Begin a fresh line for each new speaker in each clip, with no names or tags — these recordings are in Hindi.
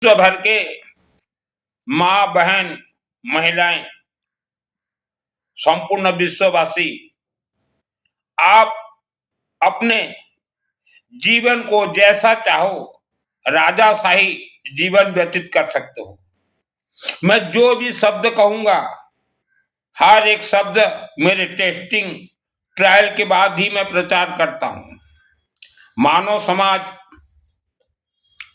विश्व भर के माँ बहन महिलाएं संपूर्ण विश्ववासी आप अपने जीवन को जैसा चाहो राजाशाही जीवन व्यतीत कर सकते हो। मैं जो भी शब्द कहूंगा हर एक शब्द मेरे टेस्टिंग ट्रायल के बाद ही मैं प्रचार करता हूं। मानव समाज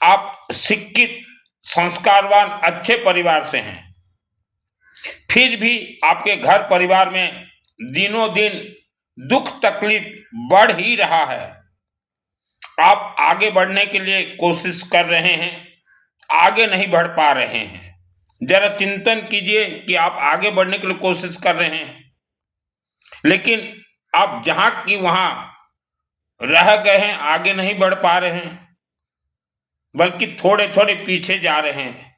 आप शिक्षित संस्कारवान अच्छे परिवार से हैं, फिर भी आपके घर परिवार में दिनों दिन दुख तकलीफ बढ़ ही रहा है। आप आगे बढ़ने के लिए कोशिश कर रहे हैं, आगे नहीं बढ़ पा रहे हैं। जरा चिंतन कीजिए कि आप आगे बढ़ने के लिए कोशिश कर रहे हैं, लेकिन आप जहां की वहां रह गए हैं, आगे नहीं बढ़ पा रहे हैं, बल्कि थोड़े थोड़े पीछे जा रहे हैं।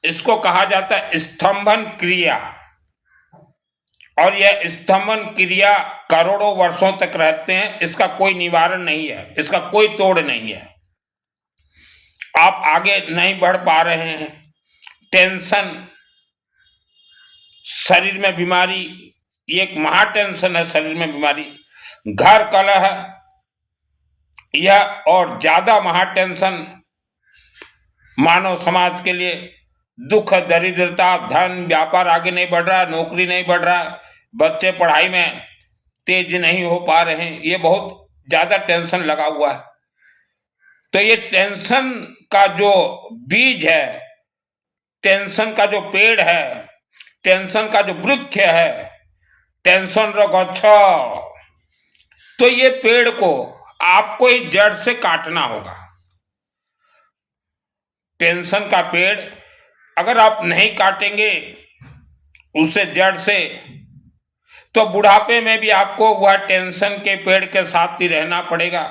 इसको कहा जाता है स्तंभन क्रिया, और यह स्तंभन क्रिया करोड़ों वर्षों तक रहते हैं। इसका कोई निवारण नहीं है, इसका कोई तोड़ नहीं है। आप आगे नहीं बढ़ पा रहे हैं। टेंशन, शरीर में बीमारी, ये एक महा टेंशन है। शरीर में बीमारी, घर कलह, यह और ज्यादा महा टेंशन मानव समाज के लिए। दुख, दरिद्रता, धन, व्यापार आगे नहीं बढ़ रहा, नौकरी नहीं बढ़ रहा, बच्चे पढ़ाई में तेज नहीं हो पा रहे हैं, ये बहुत ज्यादा टेंशन लगा हुआ है। तो ये टेंशन का जो बीज है, टेंशन का जो पेड़ है, टेंशन का जो वृक्ष है, टेंशन रो गच्छ, तो ये पेड़ को आपको ही जड़ से काटना होगा। टेंशन का पेड़ अगर आप नहीं काटेंगे उसे जड़ से, तो बुढ़ापे में भी आपको वह टेंशन के पेड़ के साथ ही रहना पड़ेगा,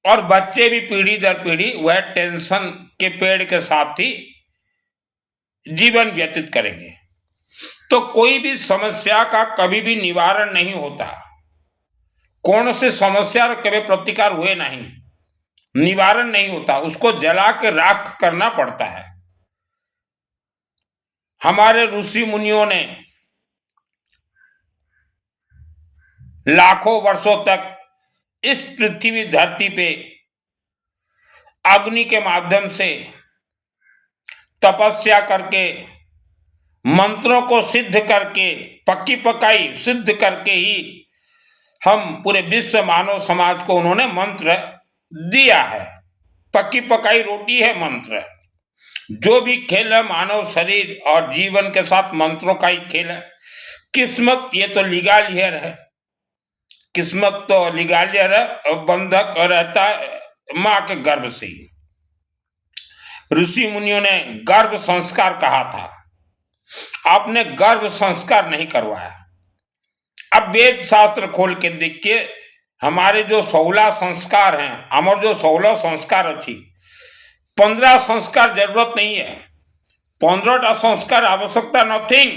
और बच्चे भी पीढ़ी दर पीढ़ी वह टेंशन के पेड़ के साथ ही जीवन व्यतीत करेंगे। तो कोई भी समस्या का कभी भी निवारण नहीं होता। कौन से समस्या कभी प्रतिकार हुए नहीं, निवारण नहीं होता, उसको जला के राख करना पड़ता है। हमारे ऋषि मुनियों ने लाखों वर्षों तक इस पृथ्वी धरती पे अग्नि के माध्यम से तपस्या करके, मंत्रों को सिद्ध करके, पक्की पकाई सिद्ध करके ही हम पूरे विश्व मानव समाज को उन्होंने मंत्र दिया है। पक्की पकाई रोटी है मंत्र। जो भी खेल है मानव शरीर और जीवन के साथ मंत्रों का ही खेल है। किस्मत ये तो लीगालियर है, किस्मत तो लीगालियर है, बंधक रहता है मां के गर्भ से ही। ऋषि मुनियों ने गर्भ संस्कार कहा था, आपने गर्भ संस्कार नहीं करवाया। अब वेद शास्त्र खोल के देखिए, हमारे जो 16 संस्कार हैं, हमारे जो 16 संस्कार अच्छी, 15 संस्कार जरूरत नहीं है, 15टा संस्कार आवश्यकता नथिंग।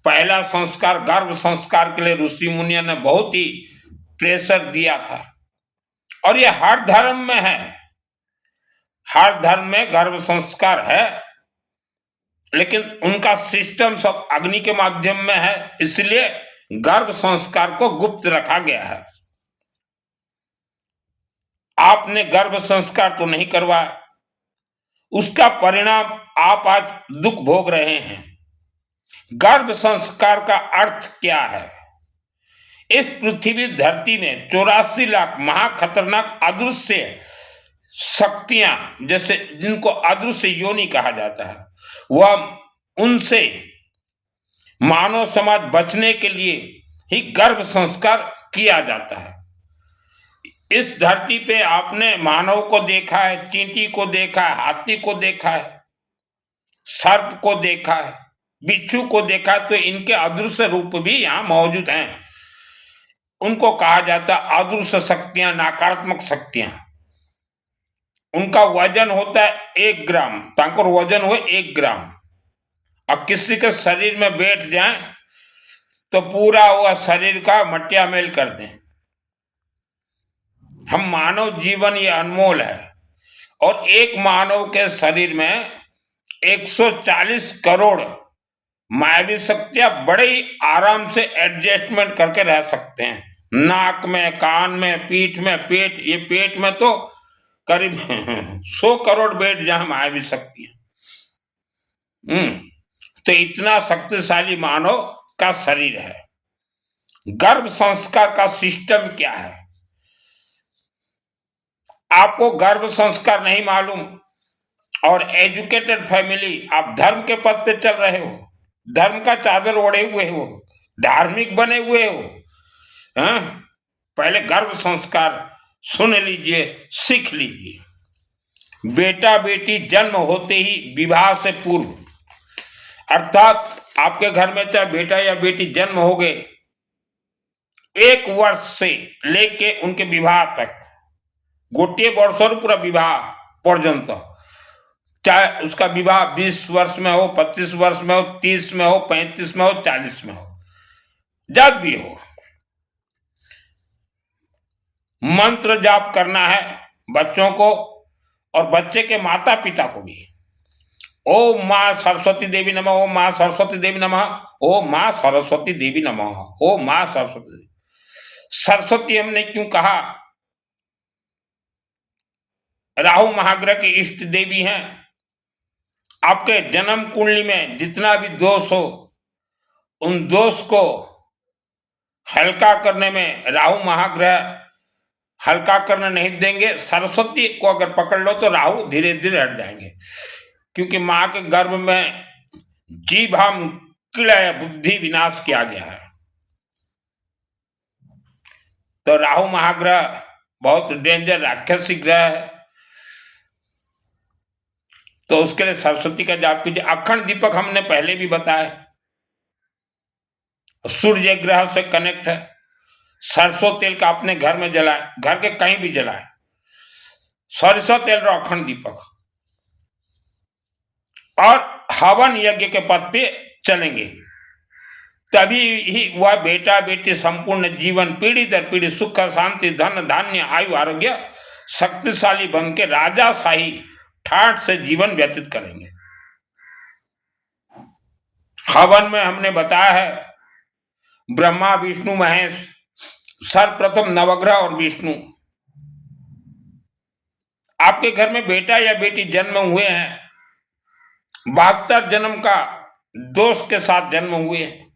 पहला संस्कार गर्भ संस्कार के लिए ऋषि मुनियों ने बहुत ही प्रेशर दिया था, और ये हर धर्म में है। हर धर्म में गर्भ संस्कार है, लेकिन उनका सिस्टम सब अग्नि के माध्यम में है, इसलिए गर्भ संस्कार को गुप्त रखा गया है। आपने गर्भ संस्कार तो नहीं करवाया, उसका परिणाम आप आज दुख भोग रहे हैं। गर्भ संस्कार का अर्थ क्या है? इस पृथ्वी धरती में 84 लाख महाखतरनाक अदृश्य शक्तियां, जैसे जिनको अदृश्य योनि कहा जाता है, वह उनसे मानव समाज बचने के लिए ही गर्भ संस्कार किया जाता है। इस धरती पे आपने मानव को देखा है, चींटी को देखा है, हाथी को देखा है, सर्प को देखा है, बिच्छू को देखा है, तो इनके अदृश्य रूप भी यहाँ मौजूद हैं। उनको कहा जाता है अदृश्य शक्तियां, नकारात्मक शक्तियां। उनका वजन होता है 1 ग्राम, तांकर वजन हो 1 ग्राम, और किसी के शरीर में बैठ जाए तो पूरा वह शरीर का मटिया मेल कर दें। हम मानव जीवन ये अनमोल है, और एक मानव के शरीर में 140 करोड़ मायावी शक्तियां बड़े ही आराम से एडजस्टमेंट करके रह सकते हैं। नाक में, कान में, पीठ में, पेट, ये पेट में तो करीब 100 करोड़ बेड जहां मायावी शक्ति है। तो इतना शक्तिशाली मानव का शरीर है। गर्भ संस्कार का सिस्टम क्या है? आपको गर्भ संस्कार नहीं मालूम और एजुकेटेड फैमिली, आप धर्म के पद पे चल रहे हो, धर्म का चादर ओढ़े हुए हो, धार्मिक बने हुए हो, हाँ? पहले गर्भ संस्कार सुन लीजिए, सीख लीजिए। बेटा बेटी जन्म होते ही विवाह से पूर्व, अर्थात आपके घर में चाहे बेटा या बेटी जन्म हो गए, 1 वर्ष से लेके उनके विवाह तक, गोटे वर्ष पूरा विवाह पर्यंत, चाहे उसका विवाह 20 वर्ष में हो, 25 वर्ष में हो, 30 में हो, 35 में हो, 40 में हो, जब भी हो, मंत्र जाप करना है बच्चों को और बच्चे के माता पिता को भी। ओम मां सरस्वती देवी नमः, ओम मां सरस्वती देवी नमः, ओम मां सरस्वती देवी नमः, ओम मां सरस्वती देवी। सरस्वती हमने क्यों कहा? राहु महाग्रह की इष्ट देवी हैं। आपके जन्म कुंडली में जितना भी दोष हो, उन दोष को हल्का करने में राहु महाग्रह हल्का करने नहीं देंगे। सरस्वती को अगर पकड़ लो तो राहु धीरे धीरे हट जाएंगे, क्योंकि मां के गर्भ में जीभाम क्रिया बुद्धि विनाश किया गया है। तो राहु महाग्रह बहुत डेंजर राक्षसी ग्रह है। तो उसके लिए सरस्वती का जाप कीजिए। अखंड दीपक हमने पहले भी बताया, सूर्य ग्रह से कनेक्ट है। सरसों तेल का अपने घर में जलाएं, घर के कहीं भी जलाएं, सरसों तेल रो अखंड दीपक, और हवन यज्ञ के पद पे चलेंगे, तभी ही वह बेटा बेटी संपूर्ण जीवन पीढ़ी दर पीढ़ी सुख शांति धन धान्य आयु आरोग्य शक्तिशाली बन के राजाशाही ठाठ से जीवन व्यतीत करेंगे। हवन में हमने बताया है ब्रह्मा विष्णु महेश, सर्वप्रथम नवग्रह और विष्णु। आपके घर में बेटा या बेटी जन्म हुए हैं, 72 जन्म का दोष के साथ जन्म हुए हैं,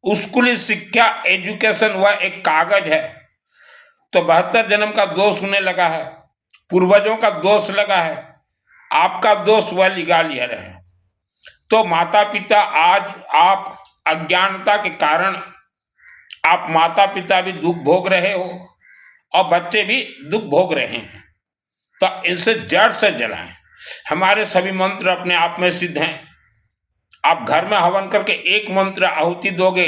स्कूली शिक्षा एजुकेशन वह एक कागज है, तो 72 जन्म का दोष होने लगा है, पूर्वजों का दोष लगा है, आपका दोष वह लिखा लिया रहे। तो माता पिता, आज आप अज्ञानता के कारण आप माता पिता भी दुख भोग रहे हो और बच्चे भी दुख भोग रहे हैं। तो इनसे जड़ से जलाएं। हमारे सभी मंत्र अपने आप में सिद्ध हैं। आप घर में हवन करके एक मंत्र आहुति दोगे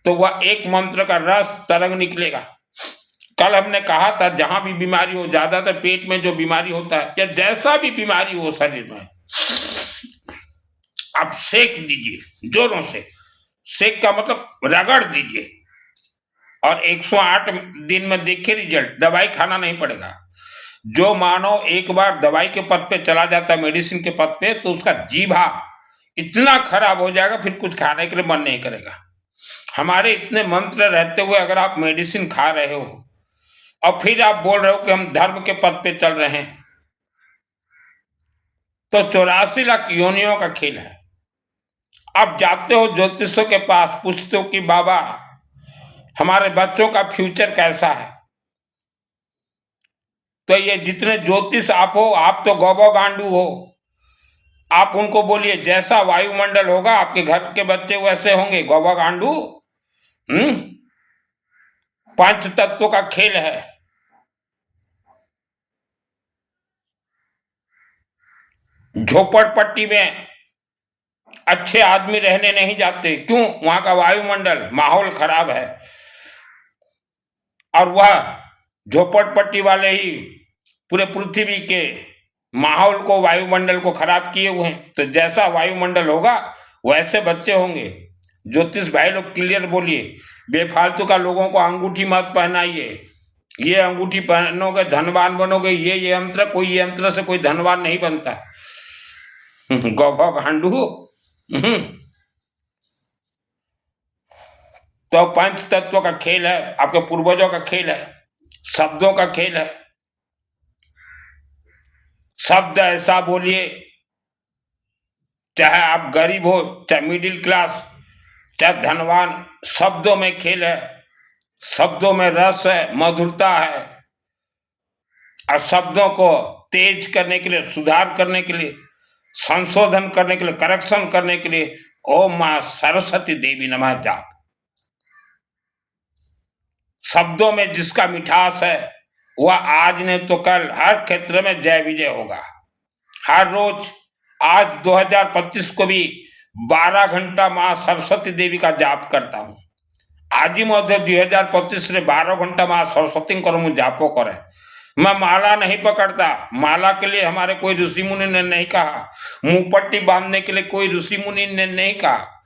तो वह एक मंत्र का रस तरंग निकलेगा। कल हमने कहा था जहां भी बीमारी हो, ज्यादातर पेट में जो बीमारी होता है या जैसा भी बीमारी हो शरीर में, आप सेक दीजिए जोरों से। सेक का मतलब रगड़ दीजिए और 108 दिन में देखिए रिजल्ट। दवाई खाना नहीं पड़ेगा। जो मानव एक बार दवाई के पद पे चला जाता है, मेडिसिन के पद पे, तो उसका जीभा इतना खराब हो जाएगा फिर कुछ खाने के लिए मन नहीं करेगा। हमारे इतने मंत्र रहते हुए अगर आप मेडिसिन खा रहे हो और फिर आप बोल रहे हो कि हम धर्म के पद पे चल रहे हैं, तो 84 लाख योनियों का खेल है। आप जाते हो ज्योतिषों के पास, पूछते हो कि बाबा हमारे बच्चों का फ्यूचर कैसा है, तो ये जितने ज्योतिष आप हो, आप तो गौबो गांडू हो। आप उनको बोलिए जैसा वायुमंडल होगा आपके घर के बच्चे वैसे होंगे, गौबा गांडू। पंच तत्वों का खेल है। झोपड़पट्टी में अच्छे आदमी रहने नहीं जाते, क्यों? वहां का वायुमंडल माहौल खराब है, और वह झोपड़पट्टी वाले ही पूरे पृथ्वी के माहौल को, वायुमंडल को खराब किए हुए हैं। तो जैसा वायुमंडल होगा वैसे बच्चे होंगे। ज्योतिष भाई लोग क्लियर बोलिए, बेफालतू का लोगों को अंगूठी मत पहनाइए, ये अंगूठी पहनोगे धनवान बनोगे, ये यंत्र, कोई यंत्र से कोई धनवान नहीं बनता। गौभा गांडू। तो पंच तत्व का खेल है, आपके पूर्वजों का खेल है, शब्दों का खेल है। शब्द ऐसा बोलिए, चाहे आप गरीब हो चाहे मिडिल क्लास चाहे धनवान, शब्दों में खेल है, शब्दों में रस है, मधुरता है। और शब्दों को तेज करने के लिए, सुधार करने के लिए, संशोधन करने के लिए, करेक्शन करने के लिए ओम मां सरस्वती देवी नमः जाप। शब्दों में जिसका मिठास है वह आज नहीं तो कल हर क्षेत्र में जय विजय होगा। हर रोज, आज 2025 को भी 12 घंटा मां सरस्वती देवी का जाप करता हूं। आज मध्य 2025 रे 12 घंटा मां सरस्वती को जापो करे। मैं माला नहीं पकड़ता, माला के लिए हमारे कोई ऋषि मुनि ने नहीं कहा, मुंह पट्टी बांधने के लिए कोई ऋषि मुनि ने नहीं कहा।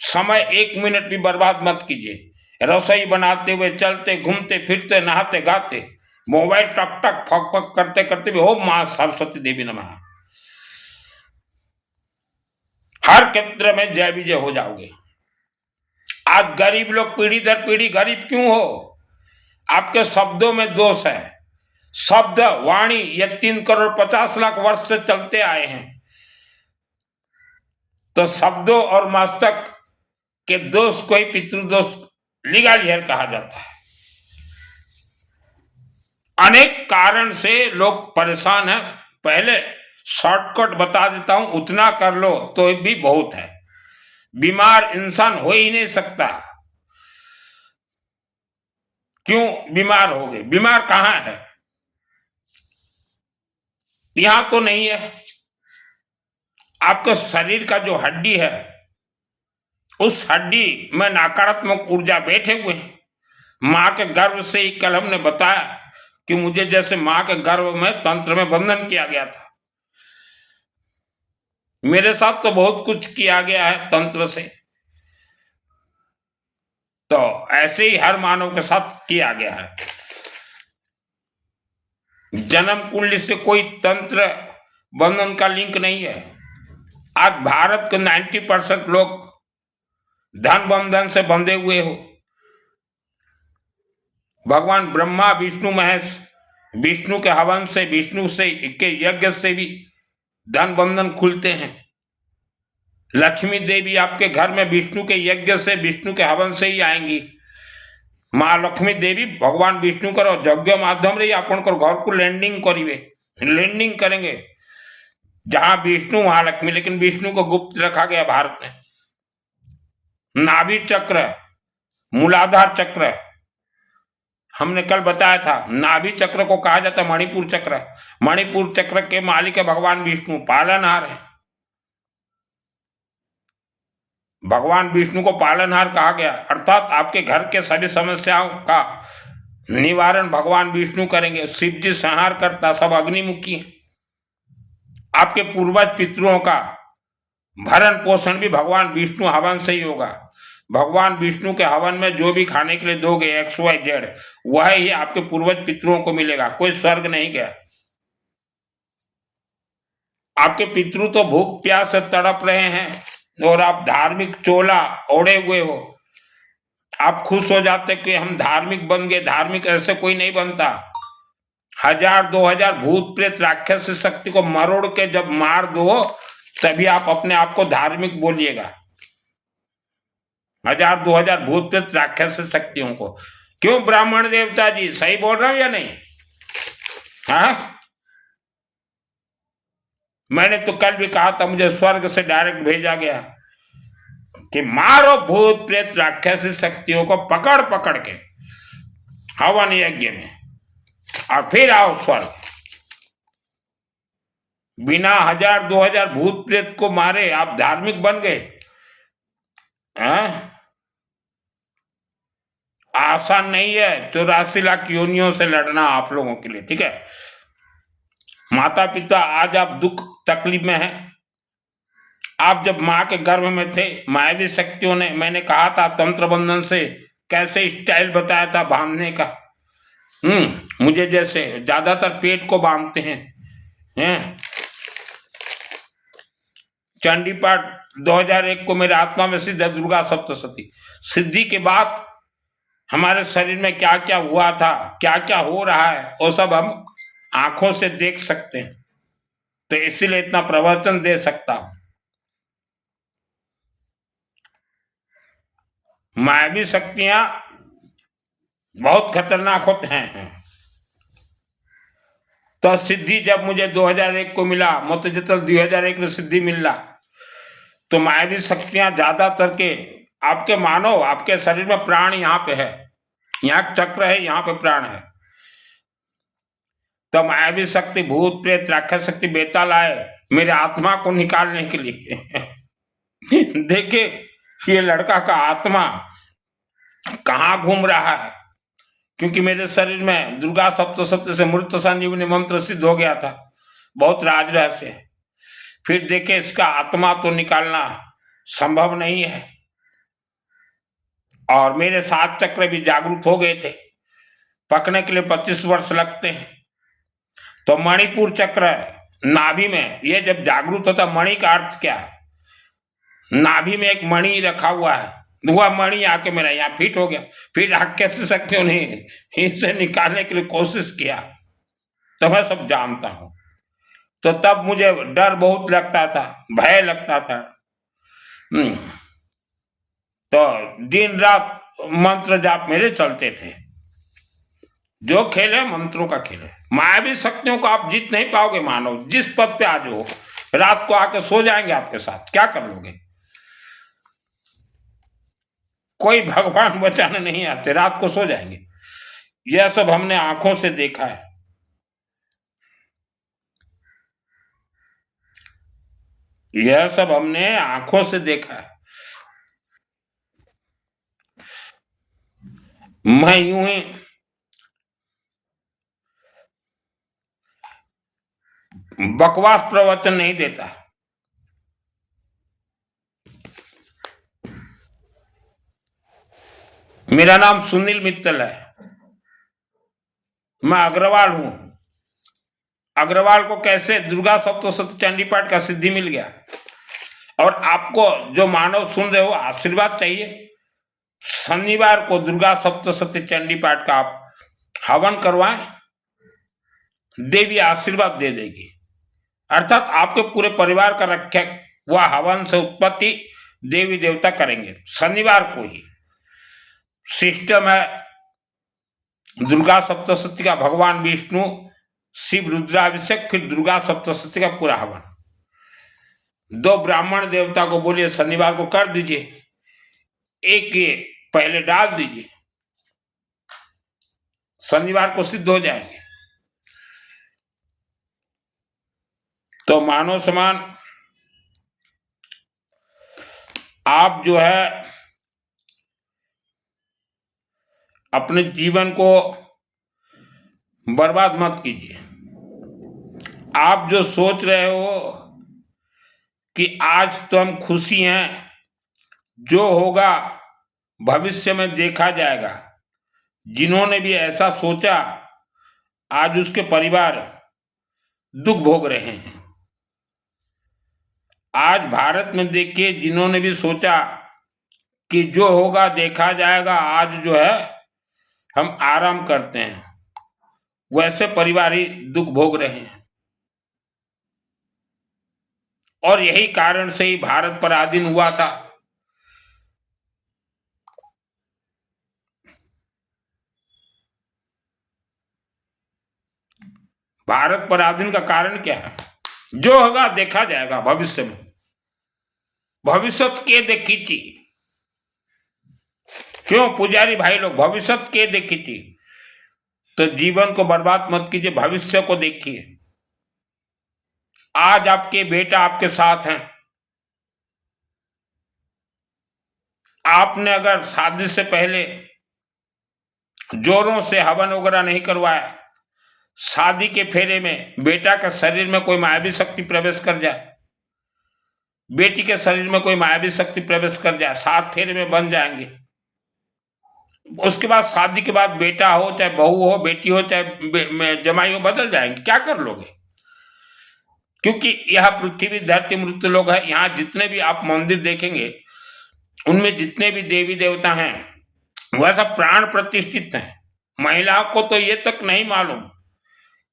समय 1 मिनट भी बर्बाद मत कीजिए। रसोई बनाते हुए, चलते घूमते फिरते, नहाते गाते, मोबाइल टक टक फक फक करते करते भी ओम मां सरस्वती देवी नमः। हर क्षेत्र में जय विजय हो जाओगे। आज गरीब लोग पीढ़ी दर पीढ़ी गरीब क्यों हो? आपके शब्दों में दोष है। शब्द वाणी ये 3 करोड़ 50 लाख वर्ष से चलते आए हैं। तो शब्दों और मस्तक के दोष को ही पितृदोष लीगालियर कहा जाता है। अनेक कारण से लोग परेशान हैं। पहले शॉर्टकट बता देता हूं, उतना कर लो तो भी बहुत है। बीमार इंसान हो ही नहीं सकता। क्यों बीमार हो गए? बीमार कहां है? यहां तो नहीं है। आपके शरीर का जो हड्डी है, उस हड्डी में नकारात्मक ऊर्जा बैठे हुए हैं। मां के गर्भ से ही कल हमने बताया कि मुझे जैसे मां के गर्भ में तंत्र में बंधन किया गया था, मेरे साथ तो बहुत कुछ किया गया है तंत्र से। तो ऐसे ही हर मानव के साथ किया गया है। जन्म कुंडली से कोई तंत्र बंधन का लिंक नहीं है। आज भारत के 90% लोग धन बंधन से बंधे हुए हो। भगवान ब्रह्मा विष्णु महेश, विष्णु के हवन से, विष्णु से के यज्ञ से भी धन बंधन खुलते हैं। लक्ष्मी देवी आपके घर में विष्णु के यज्ञ से, विष्णु के हवन से ही आएंगी। माँ लक्ष्मी देवी भगवान विष्णु करो यज्ञ माध्यम रे अपन को घर को लैंडिंग करिवे, लैंडिंग करेंगे। जहां विष्णु वहां लक्ष्मी, लेकिन विष्णु को गुप्त रखा गया भारत में। नाभि चक्र, मूलाधार चक्र, हमने कल बताया था, नाभि चक्र को कहा जाता है मणिपुर चक्र। मणिपुर चक्र के मालिक है भगवान विष्णु, पालनहार है। भगवान विष्णु को पालनहार कहा गया, अर्थात आपके घर के सभी समस्याओं का निवारण भगवान विष्णु करेंगे। शिव जी संहार करता, सब अग्निमुखी है। आपके पूर्वज पितरों का भरण पोषण भी भगवान विष्णु हवन से ही होगा। भगवान विष्णु के हवन में जो भी खाने के लिए दोगे XYZ, वह ही आपके पूर्वज पितरों को मिलेगा। कोई स्वर्ग नहीं गया। आपके पितृ तो भूख प्यास से तड़प रहे हैं और आप धार्मिक चोला ओढ़े हुए हो। आप खुश हो जाते कि हम धार्मिक बन गए। धार्मिक ऐसे कोई नहीं बनता। 1000-2000 भूत प्रेत राक्षस शक्ति को मरोड़ के जब मार दो, तभी आप अपने आप को धार्मिक बोलिएगा। 1000-2000 भूत प्रेत राक्षस शक्तियों को। क्यों ब्राह्मण देवता जी, सही बोल रहा हूं या नहीं? हाँ, मैंने तो कल भी कहा था, मुझे स्वर्ग से डायरेक्ट भेजा गया कि मारो भूत प्रेत राक्षस शक्तियों को पकड़ पकड़ के हवन यज्ञ में, और फिर आओ स्वर्ग। बिना 1000-2000 भूत प्रेत को मारे आप धार्मिक बन गए? आसान नहीं है 84 लाख योनियों से लड़ना आप लोगों के लिए, ठीक है। माता पिता आज आप दुख तकलीफ में हैं। आप जब मां के गर्भ में थे, मायावी शक्तियों ने, मैंने कहा था तंत्र बंधन से कैसे स्टाइल बताया था बांधने का। मुझे जैसे ज्यादातर पेट को बांधते हैं। चंडी पाठ 2001 को मेरे आत्मा में सिद्ध है दुर्गा सप्तशती। सिद्धि के बाद हमारे शरीर में क्या क्या हुआ था, क्या क्या हो रहा है, वो सब हम आंखों से देख सकते हैं। तो इसीलिए इतना प्रवचन दे सकता हूं। मायावी शक्तियां बहुत खतरनाक होते हैं। तो सिद्धि जब मुझे 2001 को मिला, मोतजतल 2001 में सिद्धि मिला, तो मायावी शक्तियां ज्यादातर के आपके मानो आपके शरीर में प्राण यहाँ पे है, यहाँ चक्र है, यहाँ पे प्राण है। तो मायावी शक्ति भूत प्रेत राक्षस शक्ति बेताल आए मेरे आत्मा को निकालने के लिए। देखे ये लड़का का आत्मा कहाँ घूम रहा है, क्योंकि मेरे शरीर में दुर्गा सप्तशती से मृत संजीवनी मंत्र सिद्ध हो गया था, बहुत राज रहस्य है। फिर देखे इसका आत्मा तो निकालना संभव नहीं है, और मेरे 7 चक्र भी जागरूक हो गए थे। पकने के लिए 25 वर्ष लगते हैं। तो मणिपुर चक्र नाभि में ये जब जागरूक होता, मणि का अर्थ क्या है? नाभि में एक मणि रखा हुआ है, वह मणि आके मेरा यहाँ फिट हो गया। फिर कैसे शक्तियों ने इसे निकालने के लिए कोशिश किया, तो मैं सब जानता हूं। तो तब मुझे डर बहुत लगता था, भय लगता था। तो दिन रात मंत्र जाप मेरे चलते थे। जो खेल है मंत्रों का खेल है। मायावी शक्तियों को आप जीत नहीं पाओगे मानव, जिस पद पे आज हो। रात को आके सो जाएंगे आपके साथ, क्या कर लोगे? कोई भगवान बचाने नहीं आते, रात को सो जाएंगे। यह सब हमने आंखों से देखा है। यह सब हमने आंखों से देखा है। मैं यूं ही बकवास प्रवचन नहीं देता। मेरा नाम सुनील मित्तल है, मैं अग्रवाल हूं। अग्रवाल को कैसे दुर्गा सप्तशती चंडी पाठ का सिद्धि मिल गया। और आपको जो मानव सुन रहे हो, आशीर्वाद चाहिए, शनिवार को दुर्गा सप्तशती चंडी पाठ का आप हवन करवाएं, देवी आशीर्वाद दे देगी। अर्थात आपके पूरे परिवार का रक्षक वह हवन से उत्पत्ति देवी देवता करेंगे। शनिवार को ही सिस्टम है दुर्गा सप्तशती का, भगवान विष्णु शिव रुद्राभिषेक, फिर दुर्गा सप्तशती का पूरा हवन। 2 ब्राह्मण देवता को बोलिए शनिवार को कर दीजिए, एक ये पहले डाल दीजिए, शनिवार को सिद्ध हो जाएंगे। तो मानव समान आप जो है अपने जीवन को बर्बाद मत कीजिए। आप जो सोच रहे हो कि आज तो हम खुशी हैं, जो होगा भविष्य में देखा जाएगा। जिन्होंने भी ऐसा सोचा आज उसके परिवार दुख भोग रहे हैं। आज भारत में देखिए, जिन्होंने भी सोचा कि जो होगा देखा जाएगा, आज जो है हम आराम करते हैं, वैसे परिवार ही दुख भोग रहे हैं। और यही कारण से ही भारत पराधीन हुआ था। भारत पराधीन का कारण क्या है? जो होगा देखा जाएगा भविष्य में। भविष्य के देखी थी। क्यों पुजारी भाई लोग, भविष्य के देखी थी? तो जीवन को बर्बाद मत कीजिए, भविष्य को देखिए। आज आपके बेटा आपके साथ हैं। आपने अगर शादी से पहले जोरों से हवन वगैरह नहीं करवाया, शादी के फेरे में बेटा के शरीर में कोई मायावी शक्ति प्रवेश कर जाए, बेटी के शरीर में कोई मायावी शक्ति प्रवेश कर जाए, 7 फेरे में बन जाएंगे। उसके बाद शादी के बाद बेटा हो चाहे बहू हो, बेटी हो चाहे जमाई हो, बदल जाएंगे, क्या कर लोगे? क्योंकि यह पृथ्वी धरती मृत्यु लोग है। यहाँ जितने भी आप मंदिर देखेंगे, उनमें जितने भी देवी देवता हैं वह सब प्राण प्रतिष्ठित हैं। महिलाओं को तो ये तक नहीं मालूम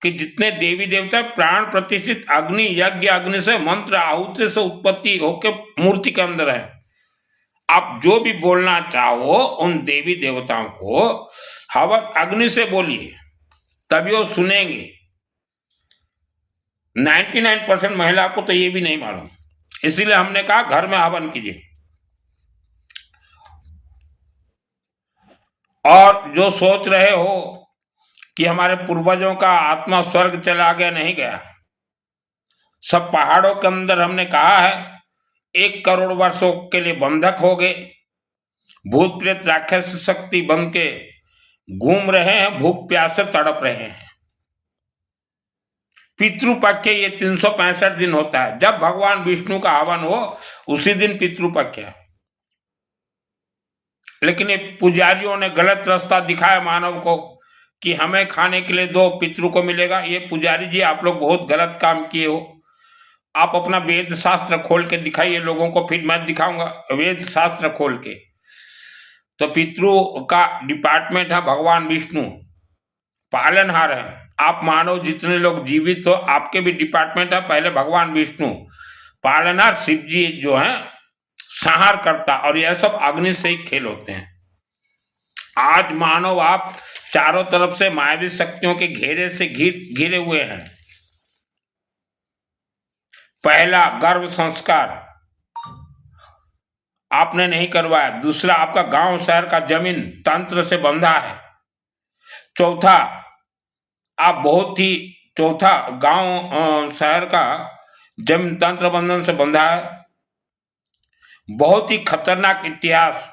कि जितने देवी देवता प्राण प्रतिष्ठित अग्नि यज्ञ, अग्नि से मंत्र आहुति से उत्पत्ति होके मूर्ति के अंदर है। आप जो भी बोलना चाहो उन देवी देवताओं को हवन अग्नि से बोलिए, तभी वो सुनेंगे। 99% महिला को तो ये भी नहीं मालूम, इसीलिए हमने कहा घर में हवन कीजिए। और जो सोच रहे हो कि हमारे पूर्वजों का आत्मा स्वर्ग चला गया, नहीं गया। सब पहाड़ों के अंदर हमने कहा है 1 करोड़ वर्षों के लिए बंधक हो गए, भूत प्रेत राक्षस शक्ति बन के घूम रहे हैं, भूख प्यास से तड़प रहे हैं। पितृपक्ष ये 365 दिन होता है। जब भगवान विष्णु का हवन हो उसी दिन पितृपक्ष है। लेकिन ये पुजारियों ने गलत रास्ता दिखाया मानव को कि हमें खाने के लिए दो, पितृ को मिलेगा। ये पुजारी जी आप लोग बहुत गलत काम किए हो। आप अपना वेद शास्त्र खोल के दिखाइए लोगों को, फिर मैं दिखाऊंगा वेद शास्त्र खोल के। तो पितृ का डिपार्टमेंट है भगवान विष्णु, पालनहार है। आप मानव जितने लोग जीवित हो आपके भी डिपार्टमेंट है, पहले भगवान विष्णु पालनहार, शिव जी जो है संहार करता, और यह सब अग्नि से ही खेल होते हैं। आज मानव आप चारों तरफ से मायावी शक्तियों के घेरे से घिरे हुए हैं। पहला गर्भ संस्कार आपने नहीं करवाया, दूसरा आपका गांव शहर का जमीन तंत्र से बंधा है, चौथा आप चौथा गांव शहर का जमीन तंत्र बंधन से बंधा है। बहुत ही खतरनाक इतिहास।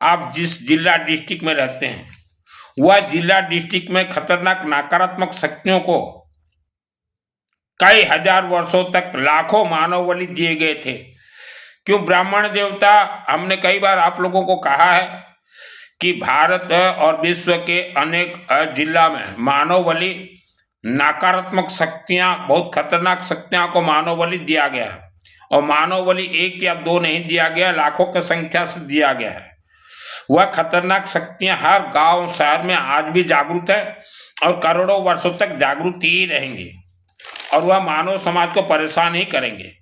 आप जिस जिला डिस्ट्रिक्ट में रहते हैं वह जिला डिस्ट्रिक्ट में खतरनाक नकारात्मक शक्तियों को कई हजार वर्षों तक लाखों मानव बलि दिए गए थे। क्यों? ब्राह्मण देवता, हमने कई बार आप लोगों को कहा है कि भारत और विश्व के अनेक जिला में मानव बलि, नकारात्मक शक्तियां, बहुत खतरनाक शक्तियां को मानव बलि दिया गया है। और मानव बलि 1 या 2 नहीं दिया गया, लाखों की संख्या से दिया गया है। वह खतरनाक शक्तियां हर गांव शहर में आज भी जागरूक है और करोड़ों वर्षों तक जागरूक ही रहेंगे, और वह मानव समाज को परेशान ही करेंगे।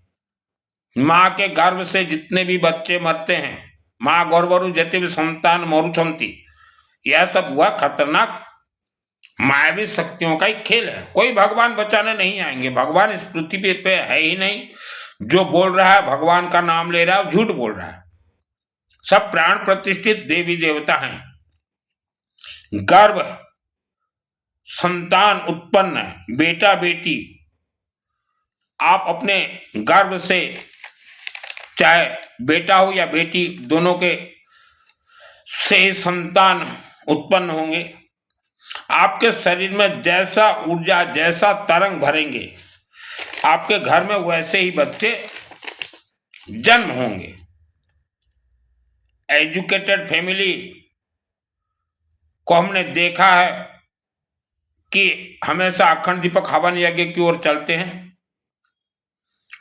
माँ के गर्भ से जितने भी बच्चे मरते हैं, माँ गर्भरु जति भी संतान मरुछंती, यह सब वह खतरनाक मायावी शक्तियों का ही खेल है। कोई भगवान बचाने नहीं आएंगे। भगवान इस पृथ्वी पे है ही नहीं। जो बोल रहा है भगवान का नाम ले रहा है झूठ बोल रहा है। सब प्राण प्रतिष्ठित देवी देवता हैं। गर्भ संतान उत्पन्न है, बेटा बेटी, आप अपने गर्भ से चाहे बेटा हो या बेटी, दोनों के से संतान उत्पन्न होंगे। आपके शरीर में जैसा ऊर्जा, जैसा तरंग भरेंगे, आपके घर में वैसे ही बच्चे जन्म होंगे। एजुकेटेड फैमिली को हमने देखा है कि हमेशा अखंड दीपक हवन यज्ञ की ओर चलते हैं,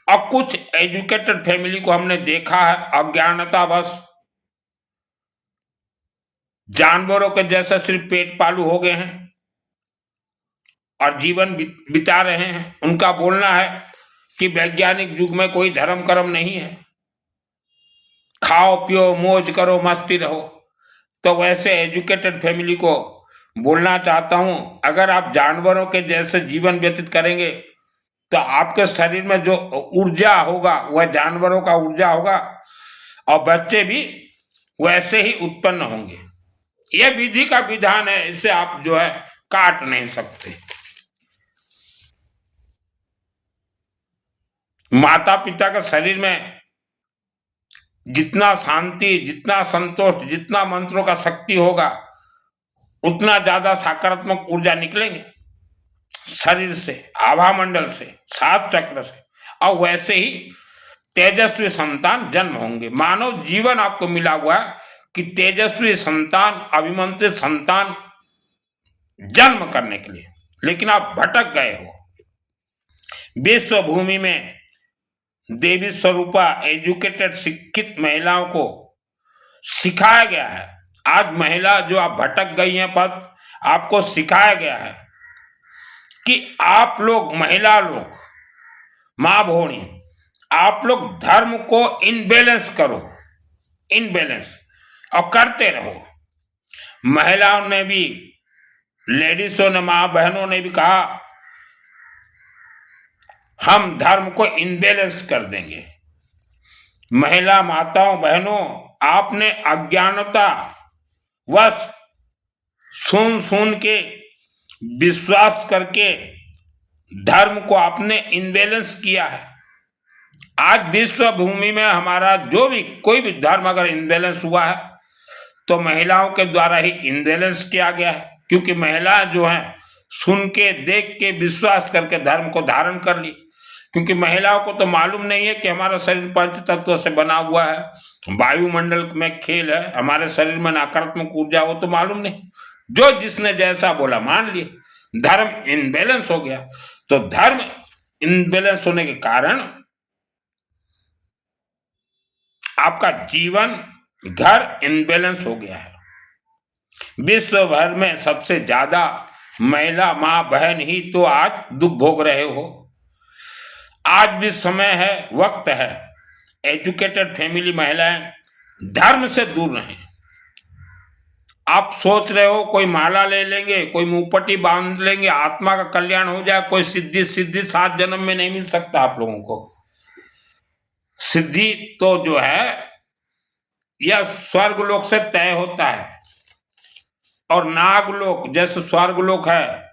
और कुछ एजुकेटेड फैमिली को हमने देखा है अज्ञानतावश जानवरों के जैसा सिर्फ पेट पालू हो गए हैं और जीवन बिता रहे हैं। उनका बोलना है कि वैज्ञानिक युग में कोई धर्म कर्म नहीं है, खाओ पियो मौज करो मस्ती रहो। तो वैसे एजुकेटेड फैमिली को बोलना चाहता हूं, अगर आप जानवरों के जैसे जीवन व्यतीत करेंगे तो आपके शरीर में जो ऊर्जा होगा वह जानवरों का ऊर्जा होगा, और बच्चे भी वैसे ही उत्पन्न होंगे। यह विधि का विधान है, इसे आप जो है काट नहीं सकते। माता पिता के शरीर में जितना शांति, जितना संतोष, जितना मंत्रों का शक्ति होगा, उतना ज्यादा सकारात्मक ऊर्जा निकलेंगे शरीर से, आभा मंडल से, 7 चक्र से, और वैसे ही तेजस्वी संतान जन्म होंगे। मानव जीवन आपको मिला हुआ है कि तेजस्वी संतान, अभिमंत्रित संतान जन्म करने के लिए, लेकिन आप भटक गए हो। विश्व भूमि में देवी स्वरूपा एजुकेटेड शिक्षित महिलाओं को सिखाया गया है। आज महिला जो आप भटक गई हैं पद, आपको सिखाया गया है कि आप लोग, महिला लोग, मां भोनी, आप लोग धर्म को इनबैलेंस करो, इनबैलेंस, और करते रहो। महिलाओं ने भी, लेडीजों ने, मां बहनों ने भी कहा हम धर्म को इनबैलेंस कर देंगे। महिला माताओं बहनों, आपने अज्ञानता वश सुन के विश्वास करके धर्म को आपने इनबैलेंस किया है। आज विश्व भूमि में हमारा जो भी कोई भी धर्म अगर इनबैलेंस हुआ है तो महिलाओं के द्वारा ही इनबैलेंस किया गया है, क्योंकि महिला जो है सुन के, देख के, विश्वास करके धर्म को धारण कर ली। क्योंकि महिलाओं को तो मालूम नहीं है कि हमारा शरीर पंच तत्वों से बना हुआ है, वायुमंडल में खेल है, हमारे शरीर में नकारात्मक ऊर्जा हो तो मालूम नहीं, जो जिसने जैसा बोला मान लिए, धर्म इनबैलेंस हो गया। तो धर्म इनबैलेंस होने के कारण आपका जीवन, घर इनबैलेंस हो गया है। विश्व भर में सबसे ज्यादा महिला मां बहन ही तो आज दुख भोग रहे हो। आज भी समय है, वक्त है, एजुकेटेड फैमिली महिलाएं धर्म से दूर रहें। आप सोच रहे हो कोई माला ले लेंगे, कोई मुंहपट्टी बांध लेंगे, आत्मा का कल्याण हो जाए, कोई सिद्धि 7 जन्म में नहीं मिल सकता आप लोगों को। सिद्धि तो जो है यह स्वर्ग लोक से तय होता है, और नागलोक जैसे स्वर्ग लोक है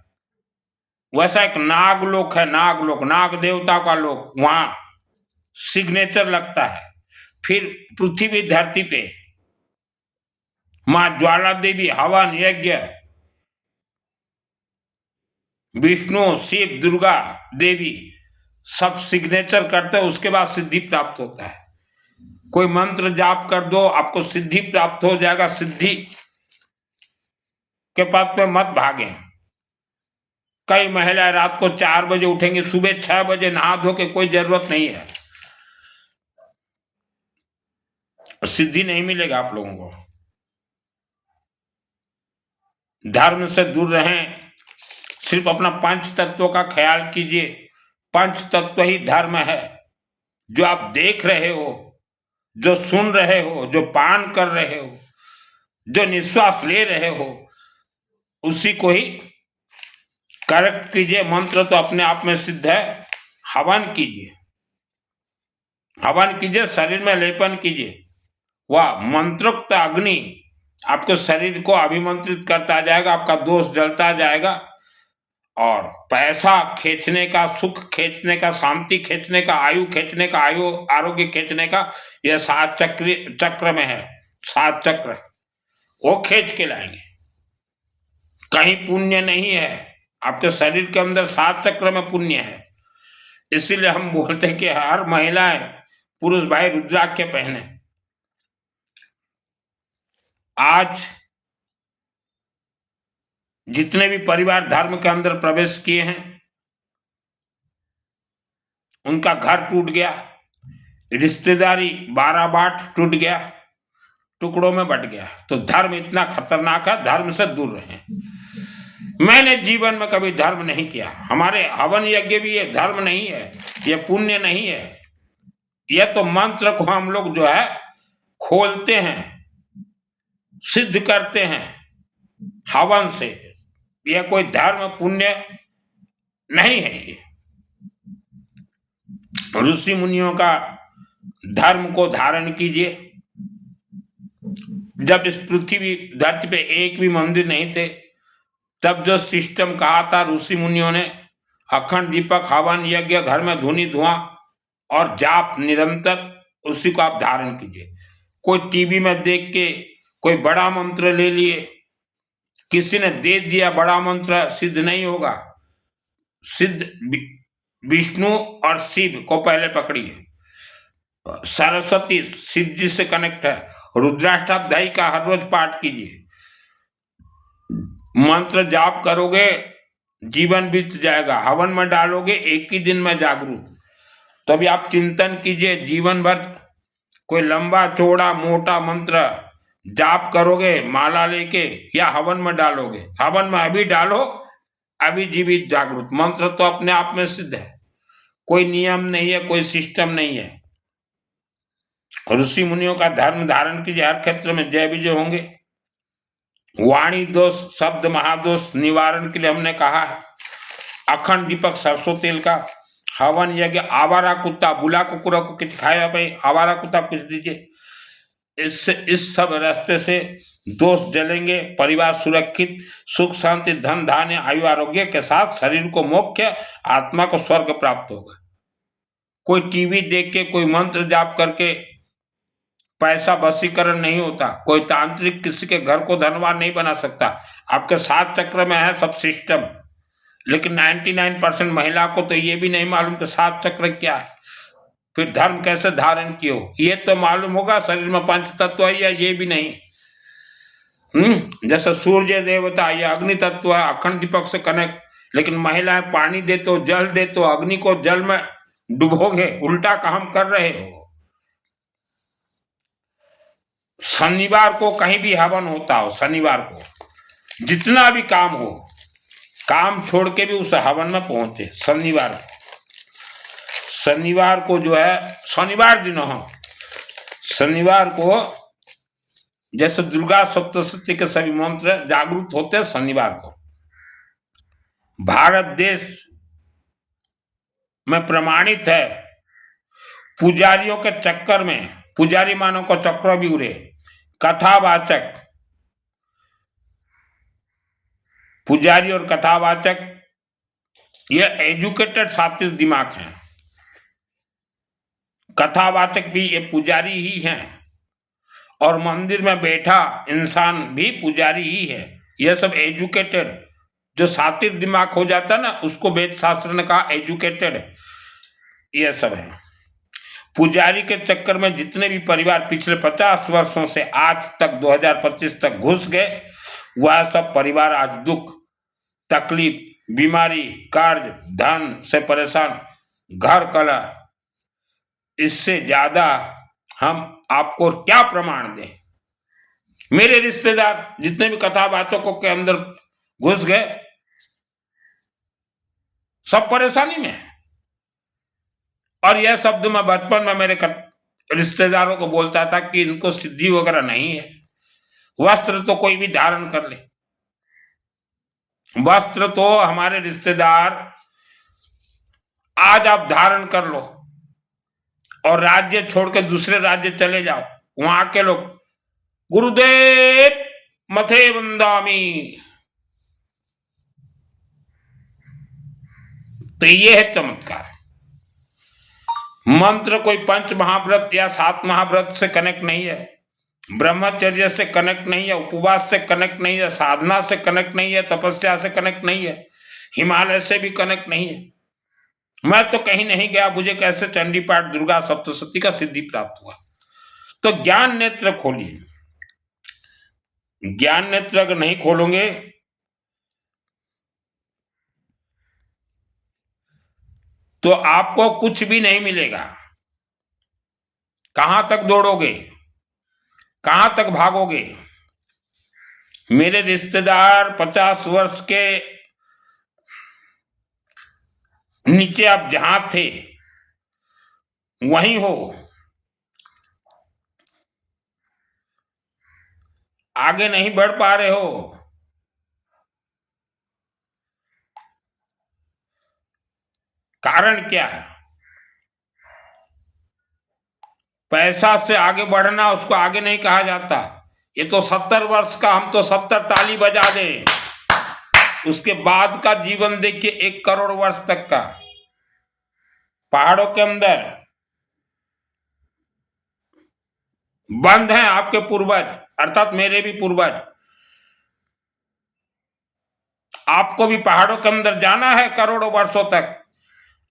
वैसा एक नागलोक है, नागलोक, नाग देवता का लोक, वहां सिग्नेचर लगता है। फिर पृथ्वी धरती पे मां ज्वाला देवी हवन यज्ञ, विष्णु शिव दुर्गा देवी सब सिग्नेचर करते हैं, उसके बाद सिद्धि प्राप्त होता है। कोई मंत्र जाप कर दो, आपको सिद्धि प्राप्त हो जाएगा। सिद्धि के पद पे मत भागे। कई महिलाएं रात को 4 बजे उठेंगी, सुबह 6 बजे नहा धो के, कोई जरूरत नहीं है, सिद्धि नहीं मिलेगा आप लोगों को। धर्म से दूर रहें, सिर्फ अपना पंच तत्वों का ख्याल कीजिए। पंच तत्व ही धर्म है। जो आप देख रहे हो, जो सुन रहे हो, जो पान कर रहे हो, जो निश्वास ले रहे हो, उसी को ही करेक्ट कीजिए। मंत्र तो अपने आप में सिद्ध है। हवन कीजिए, हवन कीजिए, शरीर में लेपन कीजिए। वह मंत्रोक्त अग्नि आपके शरीर को अभिमंत्रित करता जाएगा, आपका दोष जलता जाएगा, और पैसा खींचने का, सुख खींचने का, शांति खींचने का, आयु खींचने का, आरोग्य खींचने का, यह 7 चक्र में है। 7 चक्र वो खींच के लाएंगे। कहीं पुण्य नहीं है, आपके शरीर के अंदर 7 चक्र में पुण्य है। इसीलिए हम बोलते हैं कि हर महिलाएं, पुरुष भाई रुद्राक्ष पहने। आज जितने भी परिवार धर्म के अंदर प्रवेश किए हैं, उनका घर टूट गया, रिश्तेदारी 12 बाट टूट गया, टुकड़ों में बट गया। तो धर्म इतना खतरनाक है, धर्म से दूर रहें। मैंने जीवन में कभी धर्म नहीं किया। हमारे हवन यज्ञ भी ये धर्म नहीं है, ये पुण्य नहीं है। यह तो मंत्र को हम लोग जो है खोलते हैं, सिद्ध करते हैं हवन से। यह कोई धर्म पुण्य नहीं है। ये ऋषि मुनियों का धर्म को धारण कीजिए। जब इस पृथ्वी धरती पे एक भी मंदिर नहीं थे, तब जो सिस्टम कहा था ऋषि मुनियों ने, अखंड दीपक, हवन यज्ञ, घर में धुनी धुआं और जाप निरंतर, उसी को आप धारण कीजिए। कोई टीवी में देख के कोई बड़ा मंत्र ले लिए, किसी ने दे दिया बड़ा मंत्र, सिद्ध नहीं होगा। सिद्ध विष्णु और शिव को पहले पकड़िए। सरस्वती शिव जी से कनेक्ट है। रुद्राष्टाध्यायी का हर रोज पाठ कीजिए, मंत्र जाप करोगे जीवन बीत जाएगा। हवन में डालोगे एक ही दिन में जागरूक। तो अभी आप चिंतन कीजिए, जीवन भर कोई लंबा चौड़ा मोटा मंत्र जाप करोगे माला लेके या हवन में डालोगे। हवन में अभी डालो, अभी जीवित जागरूक। मंत्र तो अपने आप में सिद्ध है, कोई नियम नहीं है, कोई सिस्टम नहीं है। ऋषि मुनियों का धर्म धारण कीजिए, हर क्षेत्र में जय विजय होंगे। वाणी दोष शब्द महादोष निवारण के लिए हमने कहा है अखंड दीपक सरसों तेल का हवन यज्ञ। आवारा कुत्ता बुला कुकुरा को कुछ खाया भाई, आवारा कुत्ता कुछ दीजिए। इससे इस सब रास्ते से दोष जलेंगे, परिवार सुरक्षित, सुख शांति धन धान्य आयु आरोग्य के साथ शरीर को मोक्ष, आत्मा को स्वर्ग प्राप्त होगा। कोई टीवी देख के कोई मंत्र जाप करके पैसा वशीकरण नहीं होता। कोई तांत्रिक किसी के घर को धनवान नहीं बना सकता। आपके 7 चक्र में है सब सिस्टम, लेकिन 99% महिला को तो ये भी नहीं मालूम कि 7 चक्र क्या है, फिर धर्म कैसे धारण किए हो। ये तो मालूम होगा शरीर में 5 तत्व है या ये भी नहीं। जैसे सूर्य देवता या अग्नि तत्व है, अखंड दीपक से कनेक्ट, लेकिन महिलाएं पानी देते हो जल देते हो, अग्नि को जल में डुबोगे, उल्टा काम कर रहे हो। शनिवार को कहीं भी हवन होता हो, शनिवार को जितना भी काम हो, काम छोड़ के भी उस हवन में पहुंचे। शनिवार को जो है, शनिवार दिन हो, शनिवार को जैसे दुर्गा सप्तशती के सभी मंत्र जागरूक होते हैं शनिवार को। भारत देश में प्रमाणित है, पुजारियों के चक्कर में पुजारी मानव को चक्र भी उड़े। कथावाचक पुजारी और कथावाचक ये एजुकेटेड सात्विक दिमाग हैं। कथावाचक भी ये पुजारी ही हैं, और मंदिर में बैठा इंसान भी पुजारी ही है। यह सब एजुकेटेड, जो सात्विक दिमाग हो जाता ना उसको वेद शास्त्र ने कहा एजुकेटेड, यह सब है। पुजारी के चक्कर में जितने भी परिवार पिछले 50 वर्षों से आज तक 2025 तक घुस गए, वह सब परिवार आज दुख तकलीफ बीमारी कर्ज धन से परेशान, घर कला। इससे ज्यादा हम आपको क्या प्रमाण दें। मेरे रिश्तेदार जितने भी कथावाचकों के अंदर घुस गए सब परेशानी में है। और यह शब्द मैं बचपन में मेरे रिश्तेदारों को बोलता था कि इनको सिद्धि वगैरह नहीं है। वस्त्र तो कोई भी धारण कर ले, वस्त्र तो हमारे रिश्तेदार आज आप धारण कर लो और राज्य छोड़ के दूसरे राज्य चले जाओ, वहां के लोग गुरुदेव मथे वंदामी। तो ये है चमत्कार। मंत्र कोई 5 महाव्रत या 7 महाव्रत से कनेक्ट नहीं है, ब्रह्मचर्य से कनेक्ट नहीं है, उपवास से कनेक्ट नहीं है, साधना से कनेक्ट नहीं है, तपस्या से कनेक्ट नहीं है, हिमालय से भी कनेक्ट नहीं है। मैं तो कहीं नहीं गया, मुझे कैसे चंडी पाठ दुर्गा सप्तशती का सिद्धि प्राप्त हुआ। तो ज्ञान नेत्र खोलिए। ज्ञान नेत्र अगर नहीं खोलोगे तो आपको कुछ भी नहीं मिलेगा। कहां तक दौड़ोगे, कहां तक भागोगे। मेरे रिश्तेदार 50 वर्ष के नीचे आप जहां थे वहीं हो, आगे नहीं बढ़ पा रहे हो। कारण क्या है? पैसा से आगे बढ़ना उसको आगे नहीं कहा जाता। ये तो 70 वर्ष का, हम तो 70 ताली बजा दें, उसके बाद का जीवन देखिए 1 करोड़ वर्ष तक का। पहाड़ों के अंदर बंद हैं आपके पूर्वज, अर्थात मेरे भी पूर्वज। आपको भी पहाड़ों के अंदर जाना है करोड़ों वर्षों तक।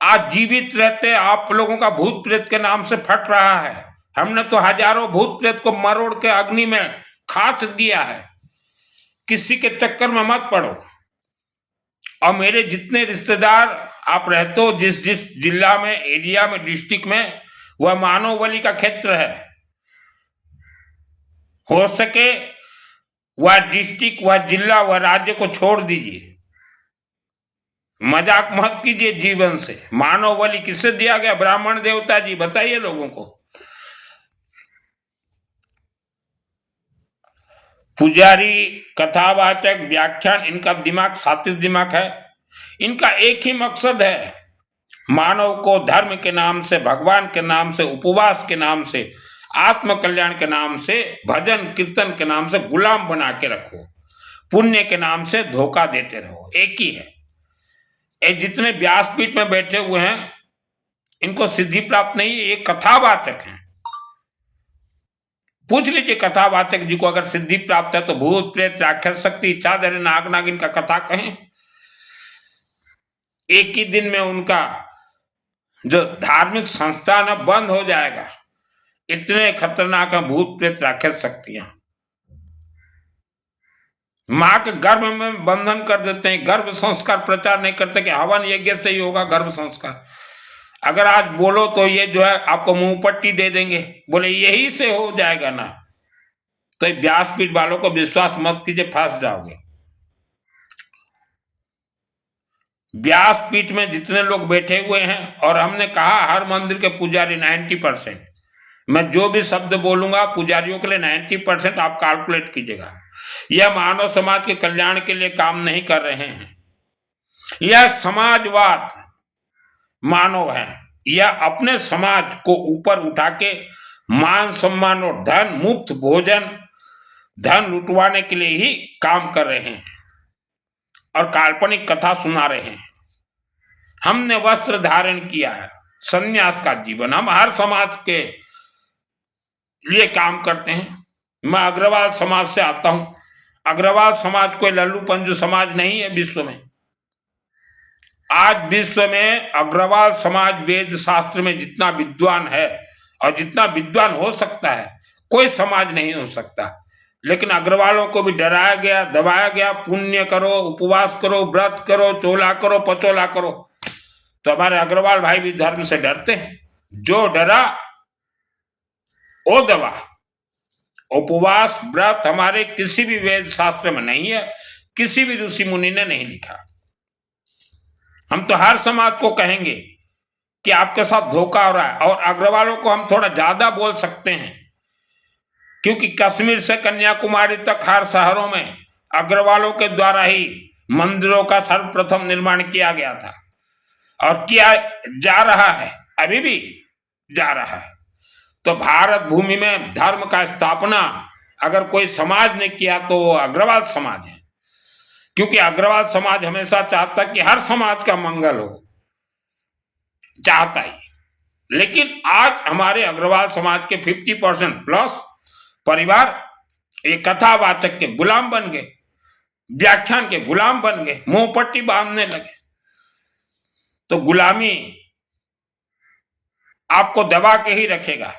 आज जीवित रहते आप लोगों का भूत प्रेत के नाम से फट रहा है। हमने तो हजारों भूत प्रेत को मरोड़ के अग्नि में खात दिया है। किसी के चक्कर में मत पड़ो। और मेरे जितने रिश्तेदार आप रहते हो जिस जिस जिला में, एरिया में, डिस्ट्रिक्ट में, वह मानवबली का क्षेत्र है। हो सके वह डिस्ट्रिक्ट, वह जिला, वह राज्य को छोड़ दीजिए। मजाक मत कीजिए जीवन से। मानवबली किससे दिया गया? ब्राह्मण देवता जी, बताइए लोगों को। पुजारी, कथावाचक, व्याख्यान, इनका दिमाग सात्विक दिमाग है। इनका एक ही मकसद है, मानव को धर्म के नाम से, भगवान के नाम से, उपवास के नाम से, आत्म कल्याण के नाम से, भजन कीर्तन के नाम से गुलाम बना के रखो, पुण्य के नाम से धोखा देते रहो। एक ही है। ये जितने व्यासपीठ में बैठे हुए हैं इनको सिद्धि प्राप्त नहीं है, ये कथावाचक हैं। पूछ लीजिए कथावाचक जी को, अगर सिद्धि प्राप्त है तो भूत प्रेत राक्षस शक्ति चादर नाग नागिन का कथा कहें। एक ही दिन में उनका जो धार्मिक संस्थान है बंद हो जाएगा। इतने खतरनाक है भूत प्रेत राक्षस शक्तियां। मां के गर्भ में बंधन कर देते हैं। गर्भ संस्कार प्रचार नहीं करते कि हवन यज्ञ से ही होगा गर्भ संस्कार। अगर आज बोलो तो ये जो है आपको मुंह पट्टी दे देंगे, बोले यही से हो जाएगा ना। तो व्यासपीठ वालों को विश्वास मत कीजिए, फंस जाओगे। व्यासपीठ में जितने लोग बैठे हुए हैं, और हमने कहा हर मंदिर के पुजारी 90%, मैं जो भी शब्द बोलूंगा पुजारियों के लिए 90% आप कैलकुलेट कीजिएगा। यह मानव समाज के कल्याण के लिए काम नहीं कर रहे हैं। यह समाजवाद मानव है। यह अपने समाज को ऊपर उठा के मान सम्मान और धन, मुफ्त भोजन, धन लुटवाने के लिए ही काम कर रहे हैं और काल्पनिक कथा सुना रहे हैं। हमने वस्त्र धारण किया है, संन्यास का जीवन। हम हर समाज के लिए काम करते हैं। मैं अग्रवाल समाज से आता हूं। अग्रवाल समाज कोई लल्लू पंजू समाज नहीं है विश्व में। आज विश्व में अग्रवाल समाज वेद शास्त्र में जितना विद्वान है और जितना विद्वान हो सकता है, कोई समाज नहीं हो सकता। लेकिन अग्रवालों को भी डराया गया, दबाया गया, पुण्य करो, उपवास करो, व्रत करो, चोला करो, पचोला करो। तो हमारे अग्रवाल भाई भी धर्म से डरते हैं। जो डरा वो दबा। उपवास व्रत हमारे किसी भी वेद शास्त्र में नहीं है, किसी भी ऋषि मुनि ने नहीं लिखा। हम तो हर समाज को कहेंगे कि आपके साथ धोखा हो रहा है। और अग्रवालों को हम थोड़ा ज्यादा बोल सकते हैं, क्योंकि कश्मीर से कन्याकुमारी तक हर शहरों में अग्रवालों के द्वारा ही मंदिरों का सर्वप्रथम निर्माण किया गया था और किया जा रहा है, अभी भी जा रहा है। तो भारत भूमि में धर्म का स्थापना अगर कोई समाज ने किया तो वो अग्रवाल समाज है, क्योंकि अग्रवाल समाज हमेशा चाहता कि हर समाज का मंगल हो, चाहता ही। लेकिन आज हमारे अग्रवाल समाज के 50% प्लस परिवार ये कथावाचक के गुलाम बन गए, व्याख्यान के गुलाम बन गए, मुंह पट्टी बांधने लगे। तो गुलामी आपको दबा के ही रखेगा।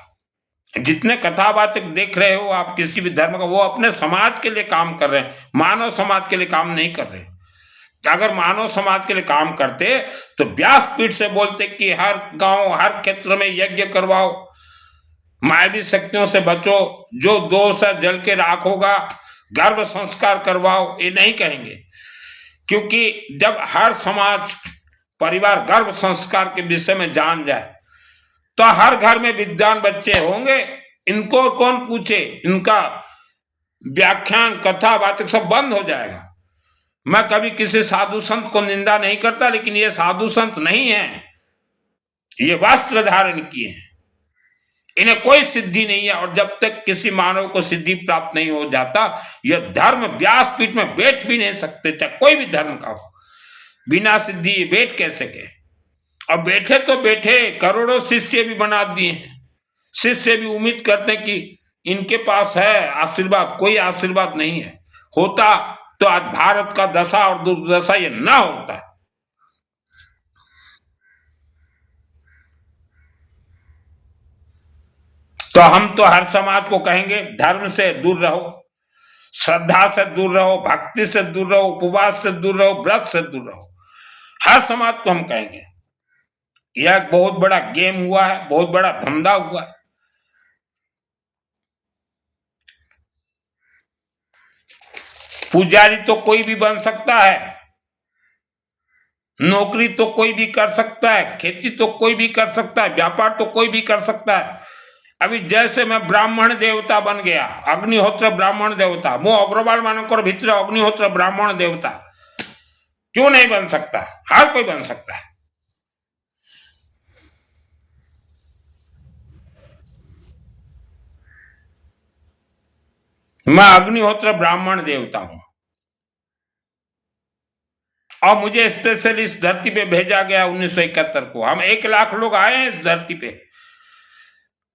जितने कथावाचक देख रहे हो आप किसी भी धर्म का, वो अपने समाज के लिए काम कर रहे हैं, मानव समाज के लिए काम नहीं कर रहे। अगर मानव समाज के लिए काम करते तो व्यासपीठ से बोलते कि हर गांव, हर क्षेत्र में यज्ञ करवाओ, मायावी शक्तियों से बचो, जो दोष है जल के राख होगा, गर्भ संस्कार करवाओ। ये नहीं कहेंगे, क्योंकि जब हर समाज परिवार गर्भ संस्कार के विषय में जान जाए तो हर घर में विद्वान बच्चे होंगे। इनको कौन पूछे, इनका व्याख्यान कथा वाचक सब बंद हो जाएगा। मैं कभी किसी साधु संत को निंदा नहीं करता, लेकिन ये साधु संत नहीं है, ये वस्त्र धारण किए हैं, इन्हें कोई सिद्धि नहीं है। और जब तक किसी मानव को सिद्धि प्राप्त नहीं हो जाता, यह धर्म व्यासपीठ में बैठ भी नहीं सकते, चाहे कोई भी धर्म का हो। बिना सिद्धि ये बैठ कैसे गए? और बैठे तो बैठे, करोड़ों शिष्य भी बना दिए हैं। शिष्य भी उम्मीद करते हैं कि इनके पास है आशीर्वाद। कोई आशीर्वाद नहीं है। होता तो आज भारत का दशा और दुर्दशा ये ना होता। तो हम तो हर समाज को कहेंगे धर्म से दूर रहो, श्रद्धा से दूर रहो, भक्ति से दूर रहो, उपवास से दूर रहो, व्रत से दूर रहो। हर समाज को हम कहेंगे। यह एक बहुत बड़ा गेम हुआ है, बहुत बड़ा धंधा हुआ है। पुजारी तो कोई भी बन सकता है, नौकरी तो कोई भी कर सकता है, खेती तो कोई भी कर सकता है, व्यापार तो कोई भी कर सकता है। अभी जैसे मैं ब्राह्मण देवता बन गया, अग्निहोत्र ब्राह्मण देवता, मो अग्रवाल मानकर भीतर अग्निहोत्र ब्राह्मण देवता क्यों नहीं बन सकता? हर कोई बन सकता है। मैं अग्निहोत्र ब्राह्मण देवता हूं और मुझे स्पेशल इस धरती पे भेजा गया 1971 को। हम 1 लाख लोग आए हैं इस धरती पे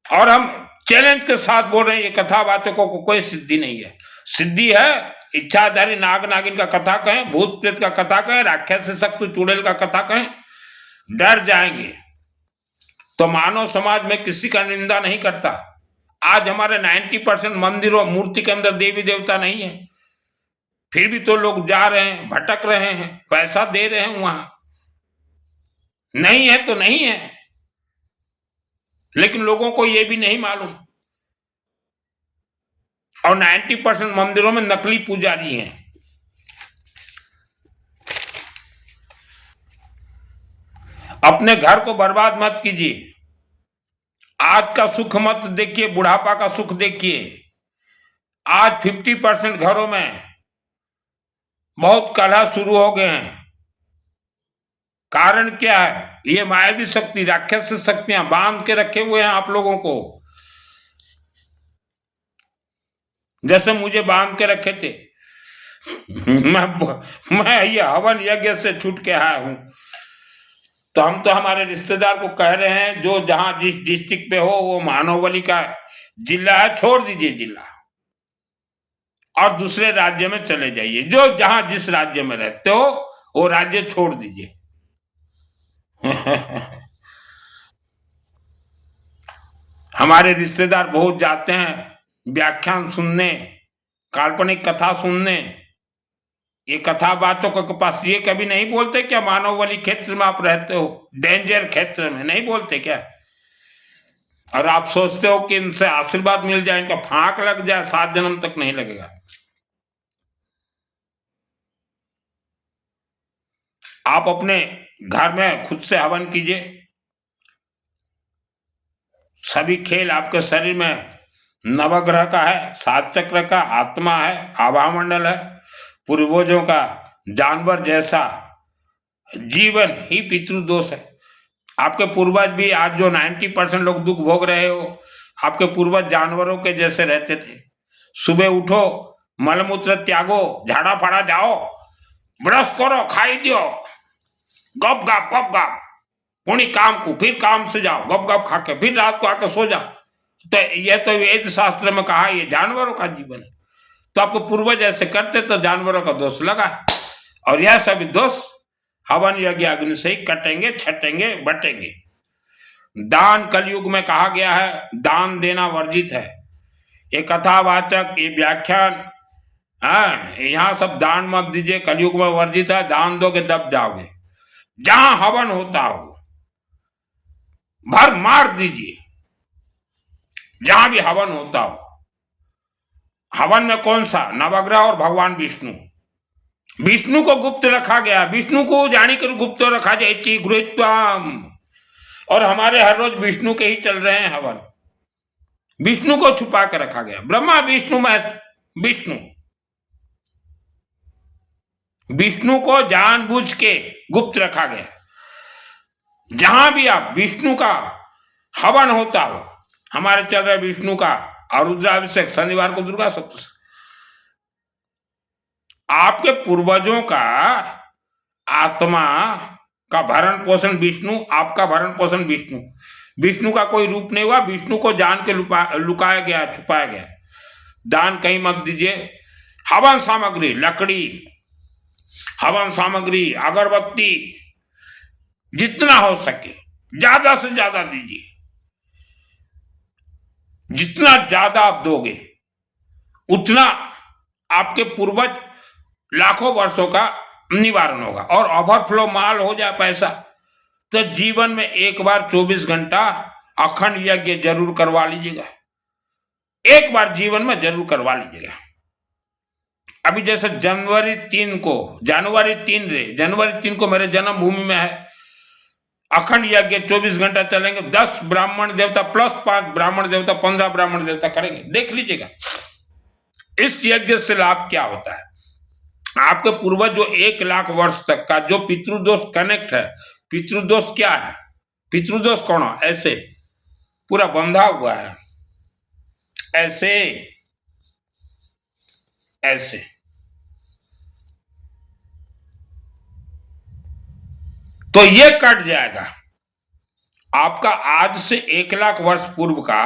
और हम चैलेंज के साथ बोल रहे हैं, ये कथा बातों को कोई सिद्धि नहीं है। सिद्धि है इच्छाधारी नाग नागिन का कथा कहें, भूत प्रेत का कथा कहें, राक्षस शक्ति चुड़ैल का कथा कहें, डर जाएंगे। तो मानव समाज में किसी का निंदा नहीं करता। आज हमारे 90% मंदिरों मूर्ति के अंदर देवी देवता नहीं है, फिर भी तो लोग जा रहे हैं, भटक रहे हैं, पैसा दे रहे हैं वहां। नहीं है तो नहीं है, लेकिन लोगों को यह भी नहीं मालूम। और 90% मंदिरों में नकली पुजारी हैं। अपने घर को बर्बाद मत कीजिए। आज का सुख मत देखिए, बुढ़ापा का सुख देखिए। आज 50% घरों में बहुत कलह शुरू हो गए हैं। कारण क्या है? ये मायावी शक्ति, राक्षस शक्तियां बांध के रखे हुए हैं आप लोगों को, जैसे मुझे बांध के रखे थे। मैं ये हवन यज्ञ से छूट के आया हूं। तो हम तो हमारे रिश्तेदार को कह रहे हैं, जो जहां जिस डिस्ट्रिक्ट पे हो, वो मानवबली का जिला है, छोड़ दीजिए जिला और दूसरे राज्य में चले जाइए। जो जहां जिस राज्य में रहते हो वो राज्य छोड़ दीजिए। हमारे रिश्तेदार बहुत जाते हैं व्याख्यान सुनने, काल्पनिक कथा सुनने। ये कथा बातों के पास ये कभी नहीं बोलते क्या मानवबली क्षेत्र में आप रहते हो, डेंजर क्षेत्र में, नहीं बोलते क्या? और आप सोचते हो कि इनसे आशीर्वाद मिल जाए, इनका फांक लग जाए, 7 जन्म तक नहीं लगेगा। आप अपने घर में खुद से हवन कीजिए। सभी खेल आपके शरीर में नवग्रह का है, 7 चक्र का, आत्मा है, आभा मंडल है, पूर्वजों का जानवर जैसा जीवन ही पितृदोष है। आपके पूर्वज भी, आज जो 90% लोग दुख भोग रहे हो, आपके पूर्वज जानवरों के जैसे रहते थे। सुबह उठो, मलमूत्र त्यागो, झाड़ा फाड़ा जाओ, ब्रश करो, खाई दियो, गप गप पुणी काम को, फिर काम से जाओ, गप गप खा के फिर रात को आके सो जाओ। तो यह तो वेद शास्त्र में कहा, ये जानवरों का जीवन है। तो आपको पूर्वज ऐसे करते तो जानवरों का दोष लगा, और यह सभी दोष हवन यज्ञ अग्नि से ही कटेंगे, छटेंगे, बटेंगे। दान कलयुग में कहा गया है, दान देना वर्जित है। ये कथावाचक, ये व्याख्यान, यहां सब दान मत दीजिए, कलयुग में वर्जित है। दान दोगे दब जाओगे। जहां हवन होता हो भर मार दीजिए, जहां भी हवन होता हो। हवन में कौन सा? नवग्रह और भगवान विष्णु। विष्णु को गुप्त रखा गया, विष्णु को जानी कर गुप्त रखा जाए गृहीत्वाम। और हमारे हर रोज विष्णु के ही चल रहे हैं हवन। विष्णु को छुपा कर रखा गया, ब्रह्मा विष्णु में विष्णु। विष्णु को जानबूझ के गुप्त रखा गया। जहां भी आप विष्णु का हवन होता हो, हमारे चल रहे विष्णु का रुद्राभिषेक शनिवार को, दुर्गा सप्तशती, आपके पूर्वजों का आत्मा का भरण पोषण विष्णु, आपका भरण पोषण विष्णु। विष्णु का कोई रूप नहीं हुआ, विष्णु को जान के लुकाया गया, छुपाया गया। दान कहीं मत दीजिए। हवन सामग्री, लकड़ी, हवन सामग्री, अगरबत्ती, जितना हो सके ज्यादा से ज्यादा दीजिए। जितना ज्यादा आप दोगे उतना आपके पूर्वज लाखों वर्षों का निवारण होगा। और ओवरफ्लो माल हो जाए पैसा तो जीवन में एक बार 24 घंटा अखंड यज्ञ जरूर करवा लीजिएगा, एक बार जीवन में जरूर करवा लीजिएगा। अभी जैसे जनवरी 3 को मेरे जन्मभूमि में है अखंड यज्ञ 24 घंटा चलेंगे। 10 ब्राह्मण देवता प्लस 5 ब्राह्मण देवता, 15 ब्राह्मण देवता करेंगे, देख लीजिएगा। इस यज्ञ से लाभ क्या होता है, आपके पूर्वज जो 1 लाख वर्ष तक का जो पितृदोष कनेक्ट है, पितृदोष क्या है, पितृदोष कौन है, ऐसे पूरा बंधा हुआ है, ऐसे ऐसे तो ये कट जाएगा। आपका आज से 1 लाख वर्ष पूर्व का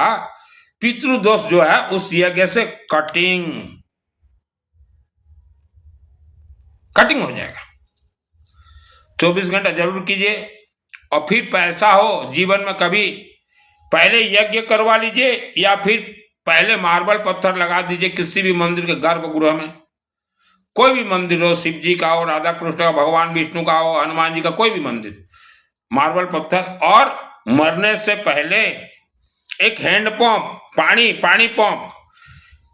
पितृदोष जो है उस यज्ञ से कटिंग हो जाएगा। 24 घंटा जरूर कीजिए। और फिर पैसा हो जीवन में कभी पहले यज्ञ करवा लीजिए या फिर पहले मार्बल पत्थर लगा दीजिए किसी भी मंदिर के गर्भगृह में। कोई भी मंदिर हो, शिव जी का हो, राधा कृष्ण का, भगवान विष्णु का हो, हनुमान जी का, कोई भी मंदिर, मार्बल पत्थर। और मरने से पहले एक हैंडपंप, पानी पंप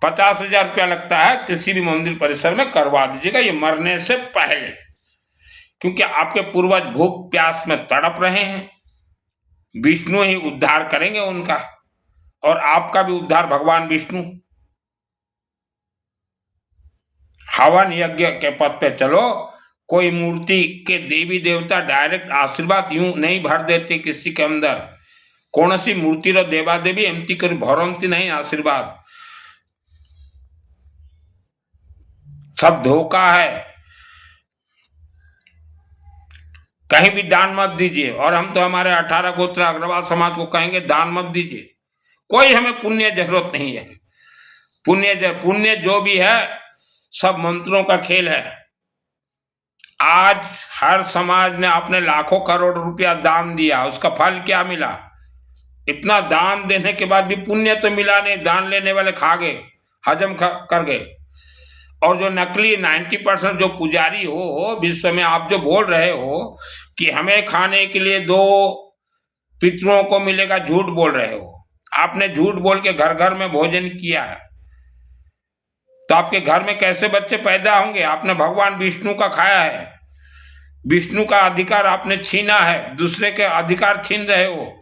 50,000 रुपया लगता है, किसी भी मंदिर परिसर में करवा दीजिएगा ये मरने से पहले, क्योंकि आपके पूर्वज भूख प्यास में तड़प रहे हैं। विष्णु ही उद्धार करेंगे उनका, और आपका भी उद्धार भगवान विष्णु। हवन यज्ञ के पद पे चलो। कोई मूर्ति के देवी देवता डायरेक्ट आशीर्वाद यूं नहीं भर देते किसी के अंदर। कौन सी मूर्ति रो देवादेवी एमती कर भरंती नहीं आशीर्वाद, सब धोखा है। कहीं भी दान मत दीजिए। और हम तो हमारे 18 गोत्र अग्रवाल समाज को कहेंगे दान मत दीजिए। कोई हमें पुण्य जरूरत नहीं है। पुण्य जो भी है सब मंत्रों का खेल है। आज हर समाज ने अपने लाखों करोड़ रुपया दान दिया, उसका फल क्या मिला? इतना दान देने के बाद भी पुण्य तो मिला नहीं। दान लेने वाले खा गए, हजम कर गए। और जो नकली 90% जो पुजारी हो विश्व में, आप जो बोल रहे हो कि हमें खाने के लिए 2 पितरों को मिलेगा, झूठ बोल रहे हो। आपने झूठ बोल के घर घर में भोजन किया है, तो आपके घर में कैसे बच्चे पैदा होंगे? आपने भगवान विष्णु का खाया है, विष्णु का अधिकार आपने छीना है, दूसरे के अधिकार छीन रहे हो।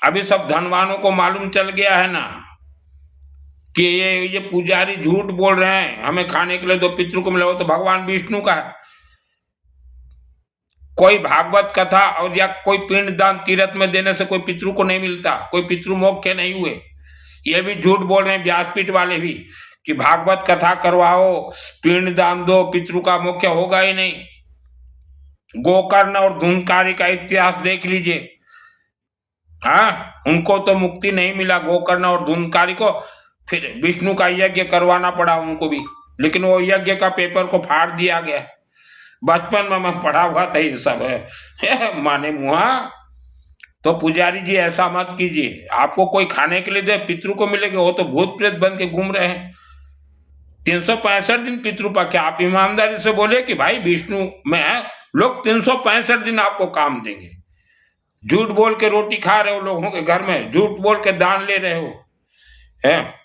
अभी सब धनवानों को मालूम चल गया है ना कि ये पुजारी झूठ बोल रहे हैं, हमें खाने के लिए 2 पितरों को मिला, वो तो भगवान विष्णु का है। कोई भागवत कथा और या कोई पिंड दान तीर्थ में देने से कोई पितृ को नहीं मिलता, कोई पितृ मोक्ष नहीं हुए। ये भी झूठ बोल रहे हैं व्यासपीठ वाले भी कि भागवत कथा करवाओ, पिंड दान दो, पितृ का मोक्ष होगा ही नहीं। गोकर्ण और धुंधकारी का इतिहास देख लीजिए। हाँ, उनको तो मुक्ति नहीं मिला, गोकर्ण और धुंधकारी को। फिर विष्णु का यज्ञ करवाना पड़ा उनको भी, लेकिन वो यज्ञ का पेपर को फाड़ दिया गया। बचपन में मैं पढ़ा हुआ था ये सब है माने मुआ। तो पुजारी जी ऐसा मत कीजिए। आपको कोई खाने के लिए दे, पितृ को मिलेगा, वो तो भूत प्रेत बन के घूम रहे हैं। 365 दिन पितृ पक्ष। आप ईमानदारी से बोले कि भाई विष्णु में लोग 365 दिन आपको काम देंगे। झूठ बोल के रोटी खा रहे हो लोगों के घर में, झूठ बोल के दान ले रहे हो। है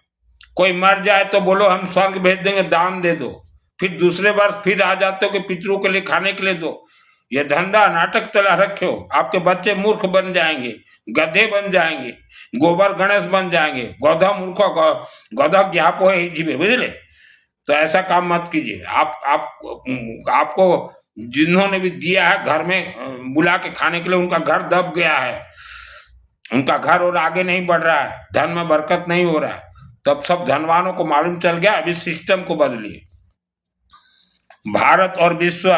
कोई मर जाए तो बोलो हम स्वर्ग भेज देंगे, दान दे दो। फिर दूसरे वर्ष फिर आ जाते हो कि पितरों के लिए खाने के लिए दो। ये धंधा नाटक चला रखे हो। आपके बच्चे मूर्ख बन जाएंगे, गधे बन जाएंगे, गोबर गणेश बन जाएंगे। गौधा मूर्ख गौधा ज्ञापो है जीवे, बुझले? तो ऐसा काम मत कीजिए। आपको जिन्होंने भी दिया है घर में बुला के खाने के लिए, उनका घर दब गया है, उनका घर और आगे नहीं बढ़ रहा है, धन में बरकत नहीं हो रहा है। तब सब धनवानों को मालूम चल गया, अभी सिस्टम को बदलिए। भारत और विश्व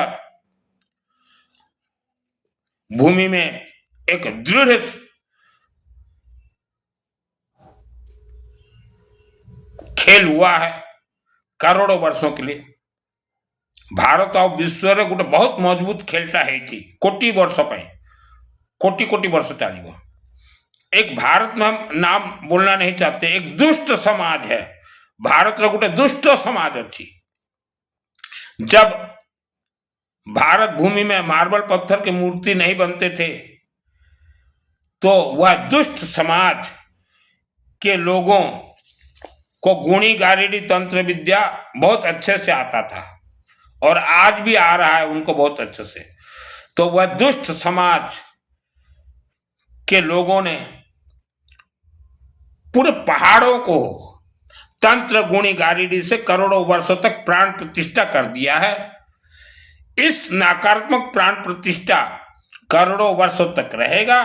भूमि में एक दृढ़ खेल हुआ है करोड़ों वर्षों के लिए। भारत और विश्व रे गोटे बहुत मजबूत खेलटा है कोटि वर्ष पे, कोटि वर्ष चलो। एक भारत में हम नाम बोलना नहीं चाहते, एक दुष्ट समाज है भारत रे गोटे दुष्ट समाज अच्छी। जब भारत भूमि में मार्बल पत्थर की मूर्ति नहीं बनते थे तो वह दुष्ट समाज के लोगों को गुणी गारिडी तंत्र विद्या बहुत अच्छे से आता था और आज भी आ रहा है उनको बहुत अच्छे से। तो वह दुष्ट समाज के लोगों ने पूरे पहाड़ों को तंत्र गुणी गारिडी से करोड़ों वर्षों तक प्राण प्रतिष्ठा कर दिया है। इस नकारात्मक प्राण प्रतिष्ठा करोड़ों वर्षों तक रहेगा।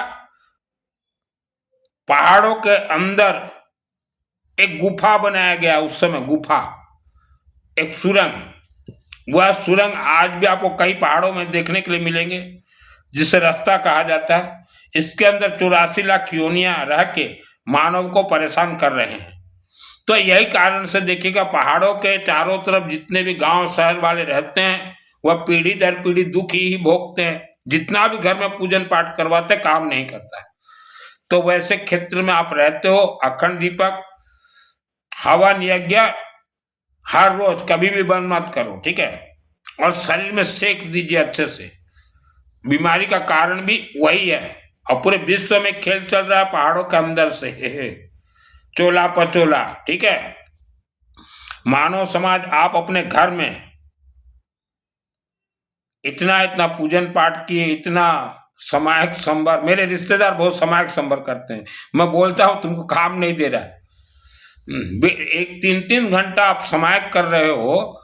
पहाड़ों के अंदर एक गुफा बनाया गया, उस समय गुफा, एक सुरंग। वह सुरंग आज भी आपको कई पहाड़ों में देखने के लिए मिलेंगे, जिसे रास्ता कहा जाता है। इसके अंदर 84 लाख योनियां रह के मानव को परेशान कर रहे हैं। तो यही कारण से देखिएगा पहाड़ों के चारों तरफ जितने भी गांव शहर वाले रहते हैं वह पीढ़ी दर पीढ़ी दुख ही भोगते हैं। जितना भी घर में पूजन पाठ करवाते काम नहीं करता है। तो वैसे क्षेत्र में आप रहते हो, अखंड दीपक हवन यज्ञ हर रोज कभी भी बंद मत करो, ठीक है। और शरीर में सेक दीजिए अच्छे से। बीमारी का कारण भी वही है और पूरे विश्व में खेल चल रहा है पहाड़ों के अंदर से चोला पचोला, ठीक है। मानव समाज आप अपने घर में इतना इतना पूजन पाठ किए, इतना सामायिक संबर, मेरे रिश्तेदार बहुत सामायिक संबर करते हैं। मैं बोलता हूं तुमको काम नहीं दे रहा है, एक 3-3 घंटा आप सामायिक कर रहे हो,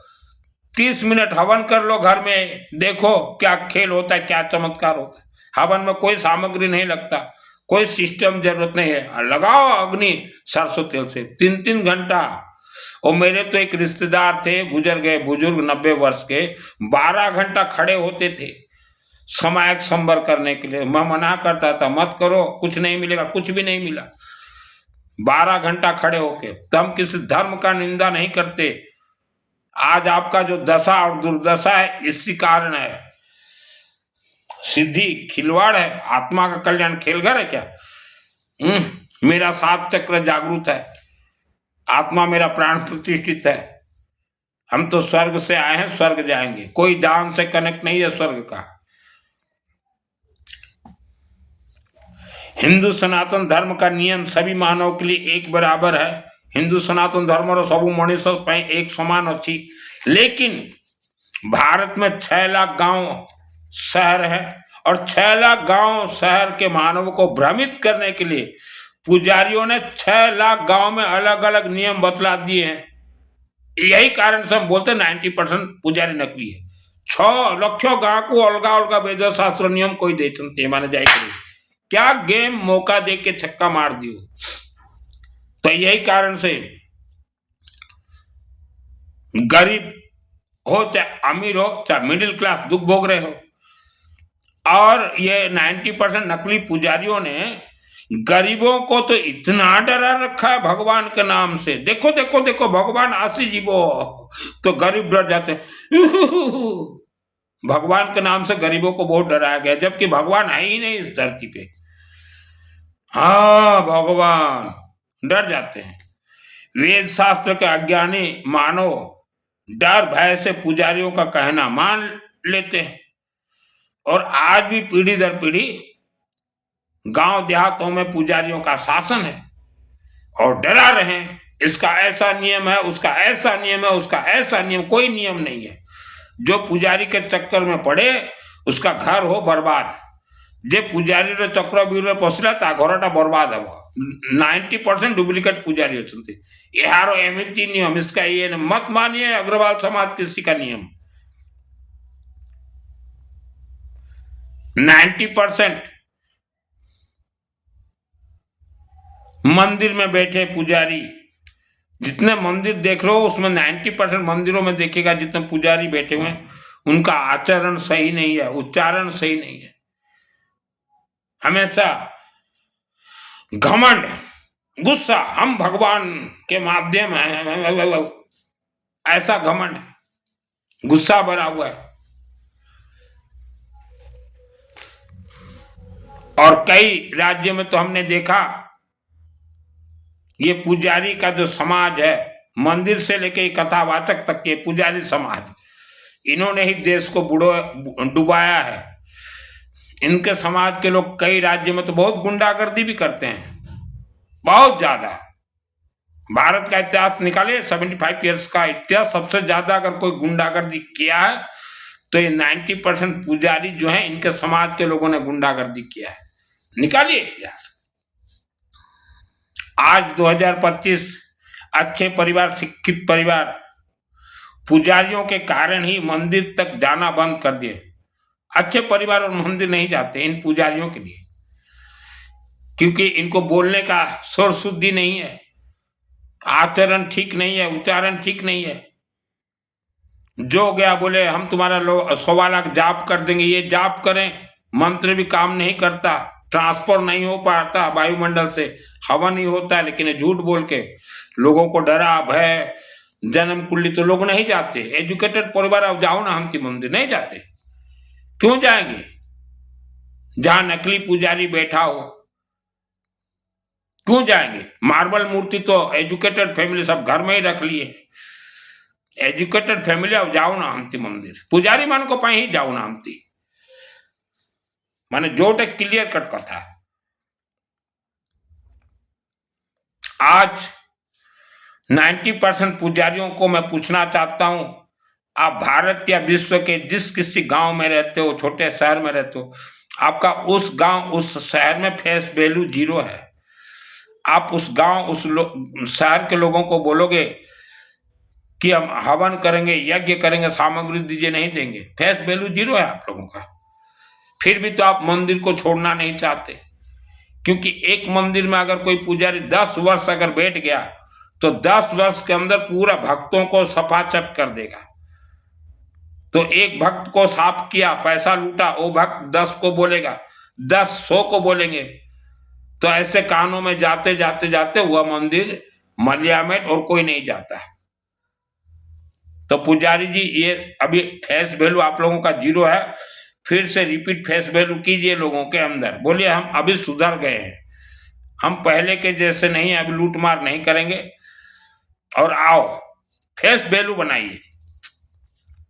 30 मिनट हवन कर लो घर में, देखो क्या खेल होता है, क्या चमत्कार होता है। हवन में कोई सामग्री नहीं लगता, कोई सिस्टम जरूरत नहीं है, लगाओ अग्नि सरसों तेल से 3-3 घंटा। और मेरे तो एक रिश्तेदार थे, गुजर गए, बुजुर्ग 90 वर्ष के, 12 घंटा खड़े होते थे सामायिक संबर करने के लिए। मैं मना करता था मत करो, कुछ नहीं मिलेगा, कुछ भी नहीं मिला। 12 घंटा खड़े होके, तो हम किसी धर्म का निंदा नहीं करते। आज आपका जो दशा और दुर्दशा है इसी कारण है। सिद्धि खिलवाड़ है, आत्मा का कल्याण खेलघर है क्या? मेरा 7 चक्र जागृत है, आत्मा मेरा प्राण प्रतिष्ठित है। हम तो स्वर्ग से आए हैं, स्वर्ग जाएंगे। कोई दान से कनेक्ट नहीं है स्वर्ग का। हिंदू सनातन धर्म का नियम सभी मानव के लिए एक बराबर है। हिंदू सनातन धर्म और सबू मनुष्य एक समान अच्छी। लेकिन भारत में 6 लाख गांव शहर है और 6 लाख गांव शहर के मानव को भ्रमित करने के लिए पुजारियों ने 6 लाख गांव में अलग अलग नियम बतला दिए हैं। यही कारण से हम बोलते हैं 90% पुजारी नकली है। 6 लक्षों गांव को अलगा अलगा वेद शास्त्र नियम कोई देते माने जाए क्या गेम मौका दे के छक्का मार दियो। तो यही कारण से गरीब हो चाहे अमीर हो चाहे मिडिल क्लास दुख भोग रहे हो। और ये 90% नकली पुजारियों ने गरीबों को तो इतना डरा रखा है भगवान के नाम से। देखो देखो देखो भगवान आशी जीवो, तो गरीब डर जाते हैं। भगवान के नाम से गरीबों को बहुत डराया गया, जबकि भगवान है ही नहीं इस धरती पे। हाँ भगवान डर जाते हैं। वेद शास्त्र के अज्ञानी मानव डर भय से पुजारियों का कहना मान लेते हैं और आज भी पीढ़ी दर पीढ़ी गांव देहातों में पुजारियों का शासन है और डरा रहे हैं। इसका ऐसा नियम है, उसका ऐसा नियम है, उसका ऐसा नियम, कोई नियम नहीं है। जो पुजारी के चक्कर में पड़े उसका घर हो बर्बाद। जे पुजारी रे चक्रव्यूह पशिला ता घरटा बर्बाद हम। 90% डुप्लीकेट पुजारी अच्छे यार एमती नियम। इसका ये मत मानिए अग्रवाल समाज किसी का नियम। 90% मंदिर में बैठे पुजारी, जितने मंदिर देख रहे हो उसमें 90% मंदिरों में देखिएगा जितने पुजारी बैठे हुए हैं उनका आचरण सही नहीं है, उच्चारण सही नहीं है। हमेशा घमंड, गुस्सा, हम भगवान के माध्यम हैं, ऐसा घमंड, गुस्सा भरा हुआ है। और कई राज्यों में तो हमने देखा ये पुजारी का जो समाज है, मंदिर से लेके कथावाचक तक के पुजारी समाज, इन्होंने ही देश को डुबाया है। इनके समाज के लोग कई राज्यों में तो बहुत गुंडागर्दी भी करते हैं, बहुत ज्यादा। भारत का इतिहास निकाले, 75 ईयर्स का इतिहास, सबसे ज्यादा अगर कोई गुंडागर्दी किया है तो ये 90% पुजारी जो है इनके समाज के लोगों ने गुंडागर्दी किया है। निकालिए इतिहास। आज 2025, अच्छे परिवार, शिक्षित परिवार पुजारियों के कारण ही मंदिर तक जाना बंद कर दिए। अच्छे परिवार और मंदिर नहीं जाते इन पुजारियों के लिए, क्योंकि इनको बोलने का स्वर शुद्धि नहीं है, आचरण ठीक नहीं है, उच्चारण ठीक नहीं है। जो गया बोले हम तुम्हारा 1.25 लाख जाप कर देंगे, ये जाप करें, मंत्र भी काम नहीं करता, ट्रांसफर नहीं हो पाता वायुमंडल से, हवा नहीं होता है, लेकिन झूठ बोल के लोगों को डरा भय जन्म कुंडली, तो लोग नहीं जाते। एजुकेटेड परिवार, अब जाओ ना हम्पी मंदिर, नहीं जाते। क्यों जाएंगे जहां नकली पुजारी बैठा हो? क्यों जाएंगे? मार्बल मूर्ति तो एजुकेटेड फैमिली सब घर में ही रख लिए। एजुकेटेड फैमिली, अब जाओ ना हम्पी मंदिर, पुजारी मान को पाई ही जाओ ना हम्पी, माने जोटे क्लियर कट कथा। आज 90% पुजारियों को मैं पूछना चाहता हूं, आप भारत या विश्व के जिस किसी गांव में रहते हो, छोटे शहर में रहते हो, आपका उस गांव उस शहर में फेस वैल्यू 0 है। आप उस गांव उस शहर के लोगों को बोलोगे कि हम हवन करेंगे, यज्ञ करेंगे, सामग्री दीजिए, नहीं देंगे, फेस वैल्यू 0 है आप लोगों का। फिर भी तो आप मंदिर को छोड़ना नहीं चाहते, क्योंकि एक मंदिर में अगर कोई पुजारी 10 वर्ष अगर बैठ गया तो 10 वर्ष के अंदर पूरा भक्तों को सफाचट कर देगा। तो एक भक्त को साफ किया, पैसा लूटा, वो भक्त 10 को बोलेगा, 10 100 को बोलेंगे। तो ऐसे कानों में जाते जाते जाते वह मंदिर मलियामेट और कोई नहीं जाता है। तो पुजारी जी, ये अभी फेस वैल्यू आप लोगों का 0 है। फिर से रिपीट फेस वैल्यू कीजिए लोगों के अंदर, बोलिए हम अभी सुधर गए हैं, हम पहले के जैसे नहीं है, अभी लूटमार नहीं करेंगे। और आओ फेस वैल्यू बनाइए।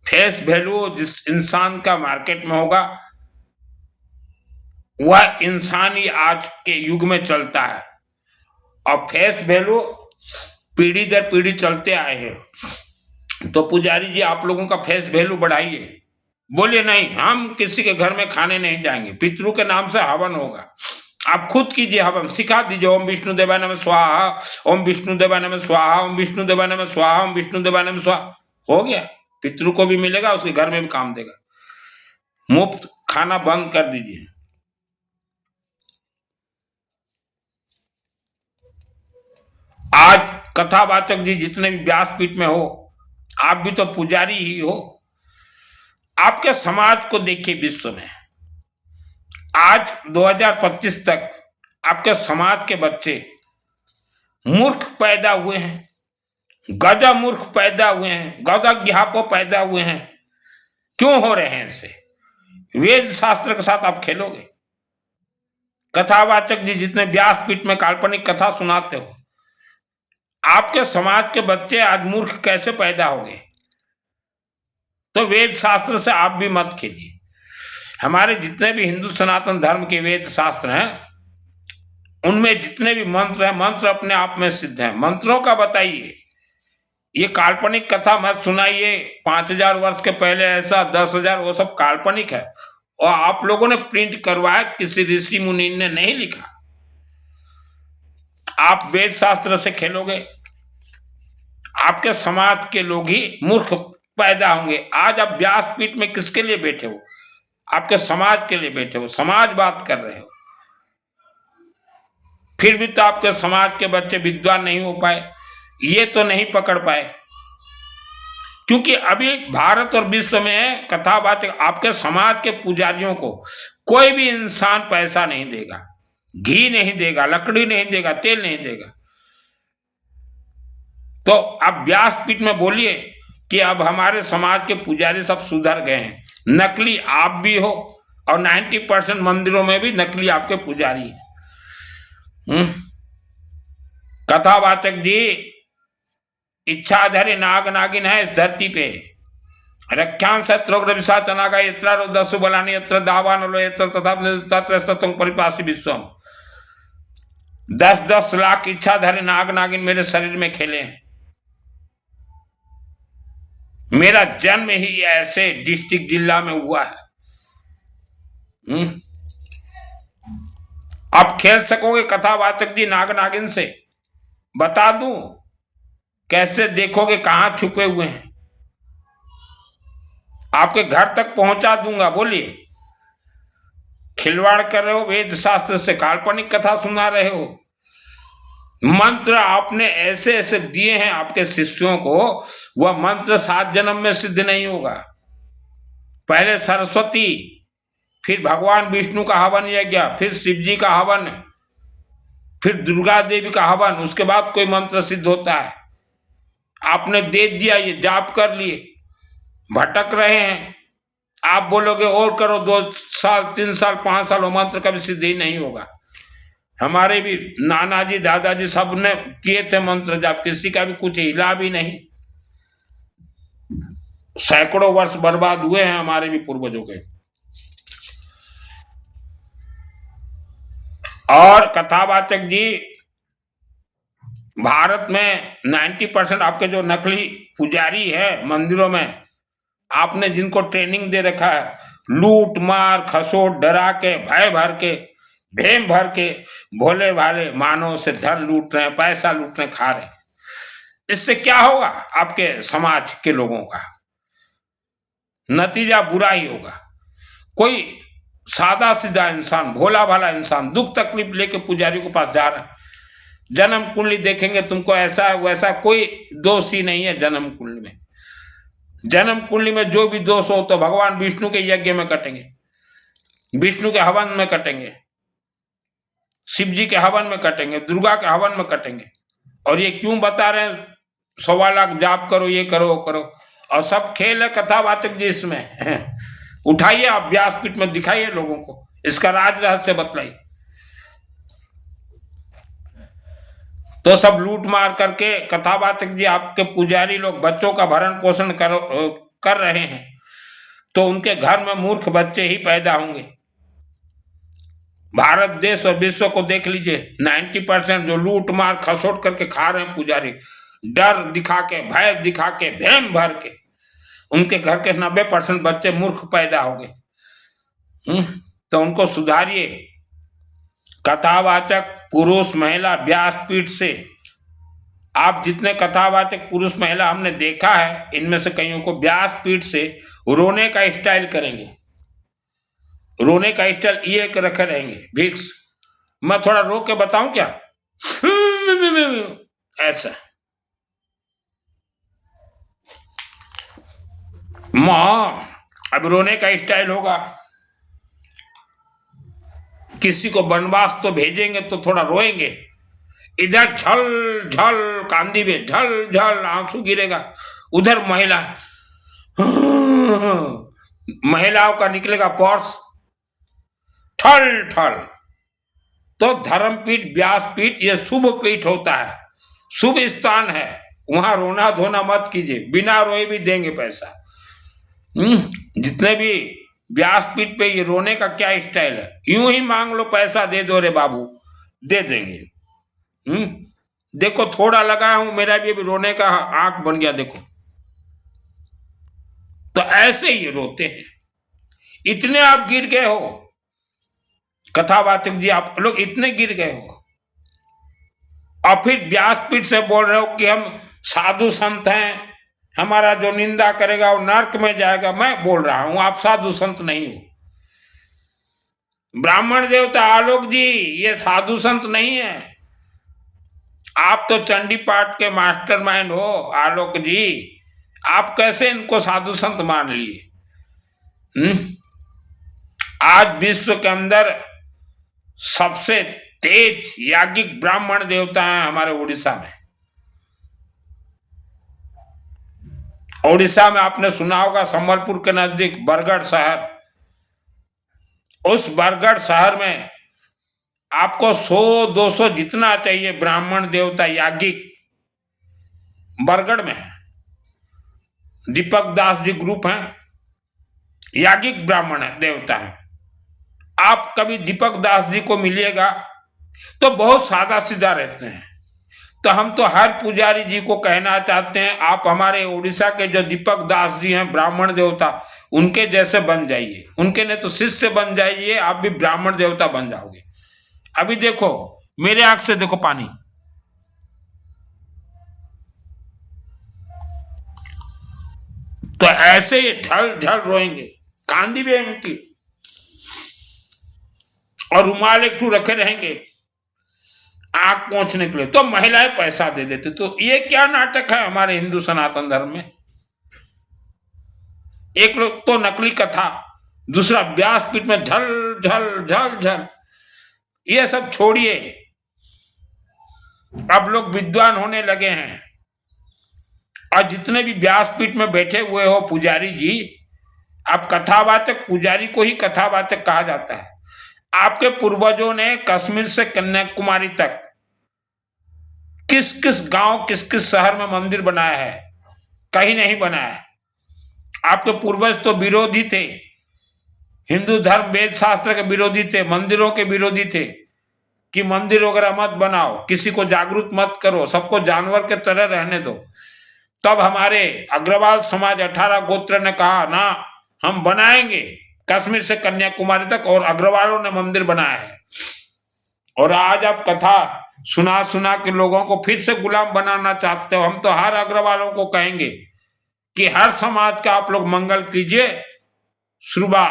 फेस वैल्यू जिस इंसान का मार्केट में होगा वह इंसान ही आज के युग में चलता है। और फेस वैल्यू पीढ़ी दर पीढ़ी चलते आए हैं। तो पुजारी जी, आप लोगों का फेस वैल्यू बढ़ाइए। बोलिए नहीं, हम किसी के घर में खाने नहीं जाएंगे, पितरों के नाम से हवन होगा। आप खुद कीजिए हवन, सिखा दीजिए, ओम विष्णु देवाय नमः स्वाहा, ओम विष्णु देवाय नमः स्वाहा, ओम विष्णु देवाय नमः स्वाहा, ओम विष्णु देवाय नमः स्वाहा। हो गया, पितरों को भी मिलेगा, उसके घर में भी काम देगा। मुफ्त खाना बंद कर दीजिए। आज कथावाचक जी जितने भी व्यासपीठ में हो, आप भी तो पुजारी ही हो। आपके समाज को देखिए, विश्व में आज 2025 तक आपके समाज के बच्चे मूर्ख पैदा हुए हैं, गजा मूर्ख पैदा हुए हैं, गजा ज्ञापो पैदा हुए हैं। क्यों हो रहे हैं ऐसे? वेद शास्त्र के साथ आप खेलोगे। कथावाचक जी जितने व्यासपीठ में काल्पनिक कथा सुनाते हो, आपके समाज के बच्चे आज मूर्ख कैसे पैदा हो गए? तो वेद शास्त्र से आप भी मत खेलिए। हमारे जितने भी हिंदू सनातन धर्म के वेद शास्त्र हैं, उनमें जितने भी मंत्र हैं, मंत्र अपने आप में सिद्ध हैं। मंत्रों का बताइए, ये काल्पनिक कथा मत सुनाइए। 5000 वर्ष के पहले ऐसा, 10,000, वो सब काल्पनिक है और आप लोगों ने प्रिंट करवाया, किसी ऋषि मुनि ने नहीं लिखा। आप वेद शास्त्र से खेलोगे, आपके समाज के लोग ही मूर्ख पैदा होंगे। आज आप व्यासपीठ में किसके लिए बैठे हो? आपके समाज के लिए बैठे हो, समाज बात कर रहे हो। फिर भी तो आपके समाज के बच्चे विद्वान नहीं हो पाए, ये तो नहीं पकड़ पाए, क्योंकि अभी भारत और विश्व में कथावाचक आपके समाज के पुजारियों को कोई भी इंसान पैसा नहीं देगा, घी नहीं देगा, लकड़ी नहीं देगा, तेल नहीं देगा। तो आप व्यासपीठ में बोलिए कि अब हमारे समाज के पुजारी सब सुधर गए हैं। नकली आप भी हो और 90% मंदिरों में भी नकली आपके पुजारी हैं। कथावाचक जी इच्छाधारी नाग नागिन है इस धरती पे। रख्यान शत्रुग्र विशाचनागा यत्र रुद्रसु बलानि यत्र दावानलो यत्र तथा तत्र सत्वं परिपासी विश्वम। 10-10 लाख इच्छाधारी नाग नागिन मेरे शरीर में खेले हैं। मेरा जन्म ही ऐसे डिस्ट्रिक्ट जिला में हुआ है। आप खेल सकोगे कथावाचक जी नाग नागिन से? बता दूं कैसे देखोगे कहां छुपे हुए हैं? आपके घर तक पहुंचा दूंगा। बोलिए, खिलवाड़ कर रहे हो वेद शास्त्र से, काल्पनिक कथा सुना रहे हो। मंत्र आपने ऐसे ऐसे दिए हैं आपके शिष्यों को, वह मंत्र 7 जन्म में सिद्ध नहीं होगा। पहले सरस्वती, फिर भगवान विष्णु का हवन यज्ञ, फिर शिव जी का हवन, फिर दुर्गा देवी का हवन, उसके बाद कोई मंत्र सिद्ध होता है। आपने दे दिया, ये जाप कर लिए, भटक रहे हैं। आप बोलोगे और करो 2 साल 3 साल 5 साल, वो मंत्र कभी सिद्ध ही नहीं होगा। हमारे भी नाना जी दादाजी सब ने किए थे मंत्र जाप, किसी का भी कुछ हिला भी नहीं। सैकड़ों वर्ष बर्बाद हुए हैं हमारे भी पूर्वजों के। और कथावाचक जी भारत में 90% आपके जो नकली पुजारी है मंदिरों में, आपने जिनको ट्रेनिंग दे रखा है, लूट मार खसोट डरा के भय भर के भेम भर के भोले भाले मानव से धन लूट रहे हैं, पैसा लूट रहे हैं, खा रहे हैं। इससे क्या होगा आपके समाज के लोगों का? नतीजा बुरा ही होगा। कोई सादा सीधा इंसान, भोला भाला इंसान दुख तकलीफ लेके पुजारी के पास जा रहा है, जन्म कुंडली देखेंगे तुमको ऐसा है वैसा, कोई दोष ही नहीं है जन्म कुंडली में। जन्म कुंडली में जो भी दोष हो तो भगवान विष्णु के यज्ञ में कटेंगे, विष्णु के हवन में कटेंगे, शिव जी के हवन में कटेंगे, दुर्गा के हवन में कटेंगे। और ये क्यों बता रहे हैं 1.25 लाख जाप करो, ये करो वो करो, और सब खेल है कथावाचक जी इसमें। उठाइए आप व्यासपीठ में, दिखाइए लोगों को, इसका राज रहस्य बतलाइए। तो सब लूट मार करके कथावाचक जी आपके पुजारी लोग बच्चों का भरण पोषण कर रहे हैं, तो उनके घर में मूर्ख बच्चे ही पैदा होंगे। भारत देश और विश्व को देख लीजिए, 90% जो लूट मार खसोट करके खा रहे हैं पुजारी, डर दिखा के भय दिखा के भेम भर के, उनके घर के 90% बच्चे मूर्ख पैदा हो गए। तो उनको सुधारिए। कथावाचक पुरुष महिला व्यासपीठ से, आप जितने कथावाचक पुरुष महिला हमने देखा है, इनमें से कईयों को व्यासपीठ से रोने का स्टाइल करेंगे, रोने का स्टाइल ये रखे रहेंगे, भिक्स। मैं थोड़ा रो के बताऊं क्या? ऐसा मां, अब रोने का स्टाइल होगा। किसी को वनवास तो भेजेंगे तो थोड़ा रोएंगे, इधर झल झल कांदी में झल झल आंसू गिरेगा, उधर महिलाओं का निकलेगा पर्स ठल ठल। तो धर्मपीठ व्यासपीठ ये शुभ पीठ होता है, शुभ स्थान है, वहां रोना धोना मत कीजिए, बिना रोए भी देंगे पैसा। जितने भी व्यासपीठ पे ये रोने का क्या स्टाइल है, यूं ही मांग लो पैसा दे दो रे बाबू, दे देंगे। देखो थोड़ा लगाया हूं, मेरा भी रोने का आंख बन गया, देखो। तो ऐसे ही रोते हैं। इतने आप गिर गए हो कथावाचक जी, आप लोग इतने गिर गए हो, और फिर व्यासपीठ से बोल रहे हो कि हम साधु संत हैं, हमारा जो निंदा करेगा वो नरक में जाएगा। मैं बोल रहा हूं आप साधु संत नहीं हो। ब्राह्मण देवता आलोक जी ये साधु संत नहीं है, आप तो चंडी पाठ के मास्टरमाइंड हो आलोक जी। आप कैसे इनको साधु संत मान लिए? आज विश्व के अंदर सबसे तेज याज्ञिक ब्राह्मण देवता हैं हमारे उड़ीसा में। उड़ीसा में आपने सुना होगा संबलपुर के नजदीक बरगढ़ शहर, उस बरगढ़ शहर में आपको 100-200 जितना चाहिए ब्राह्मण देवता याज्ञिक बरगढ़ में है। दीपक दास जी ग्रुप है, याज्ञिक ब्राह्मण है, देवता है। आप कभी दीपक दास जी को मिलिएगा तो बहुत सादा सीधा रहते हैं। तो हम तो हर पुजारी जी को कहना चाहते हैं, आप हमारे उड़ीसा के जो दीपक दास जी हैं ब्राह्मण देवता, उनके जैसे बन जाइए। उनके नहीं तो शिष्य बन जाइए, आप भी ब्राह्मण देवता बन जाओगे। अभी देखो, मेरे आंख से देखो पानी, तो ऐसे ही झल झल रोएंगे, कांदी भी है उनकी, और रुमाल एक रखे रहेंगे आंख पोंछने के लिए। तो महिलाएं पैसा दे देते। तो ये क्या नाटक है हमारे हिंदू सनातन धर्म में? एक लोग तो नकली कथा, दूसरा व्यासपीठ में झल झल झल झल। ये सब छोड़िए, अब लोग विद्वान होने लगे हैं। और जितने भी व्यासपीठ में बैठे हुए हो पुजारी जी, अब कथावाचक पुजारी को ही कथावाचक कहा जाता है। आपके पूर्वजों ने कश्मीर से कन्याकुमारी तक किस किस गांव, किस किस शहर में मंदिर बनाया है? कहीं नहीं बनाया। आपके पूर्वज तो विरोधी थे, हिंदू धर्म वेद शास्त्र के विरोधी थे, मंदिरों के विरोधी थे कि मंदिर वगैरह मत बनाओ, किसी को जागरूक मत करो, सबको जानवर के तरह रहने दो। तब हमारे अग्रवाल समाज 18 गोत्र ने कहा ना, हम बनाएंगे कश्मीर से कन्याकुमारी तक, और अग्रवालों ने मंदिर बनाया है। और आज आप कथा सुना सुना के लोगों को फिर से गुलाम बनाना चाहते हो। हम तो हर अग्रवालों को कहेंगे कि हर समाज का आप लोग मंगल कीजिए श्रुबा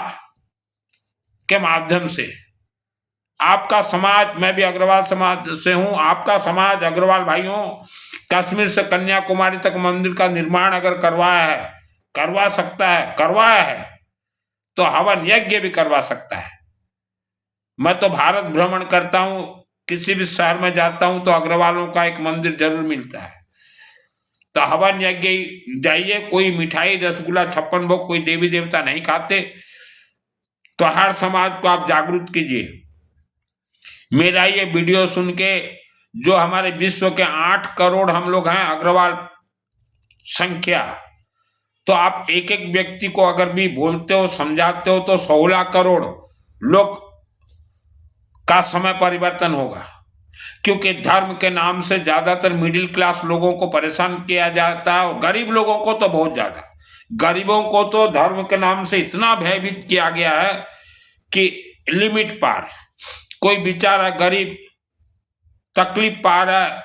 के माध्यम से। आपका समाज, मैं भी अग्रवाल समाज से हूं, आपका समाज अग्रवाल भाइयों कश्मीर से कन्याकुमारी तक मंदिर का निर्माण अगर करवाया है, करवा सकता है, करवाया है, तो हवन यज्ञ भी करवा सकता है। मैं तो भारत भ्रमण करता हूं, किसी भी शहर में जाता हूं तो अग्रवालों का एक मंदिर जरूर मिलता है। तो हवन यज्ञ जाइए, कोई मिठाई रसगुल्ला 56 भोग कोई देवी देवता नहीं खाते। तो हर समाज को आप जागरूक कीजिए। मेरा ये वीडियो सुन के जो हमारे विश्व के 8 करोड़ हम लोग हैं अग्रवाल संख्या, तो आप एक एक व्यक्ति को अगर भी बोलते हो, समझाते हो, तो 16 करोड़ लोग का समय परिवर्तन होगा। क्योंकि धर्म के नाम से ज्यादातर मिडिल क्लास लोगों को परेशान किया जाता है, और गरीब लोगों को तो बहुत ज्यादा। गरीबों को तो धर्म के नाम से इतना भयभीत किया गया है कि लिमिट पार। कोई बेचारा गरीब तकलीफ पा रहा है,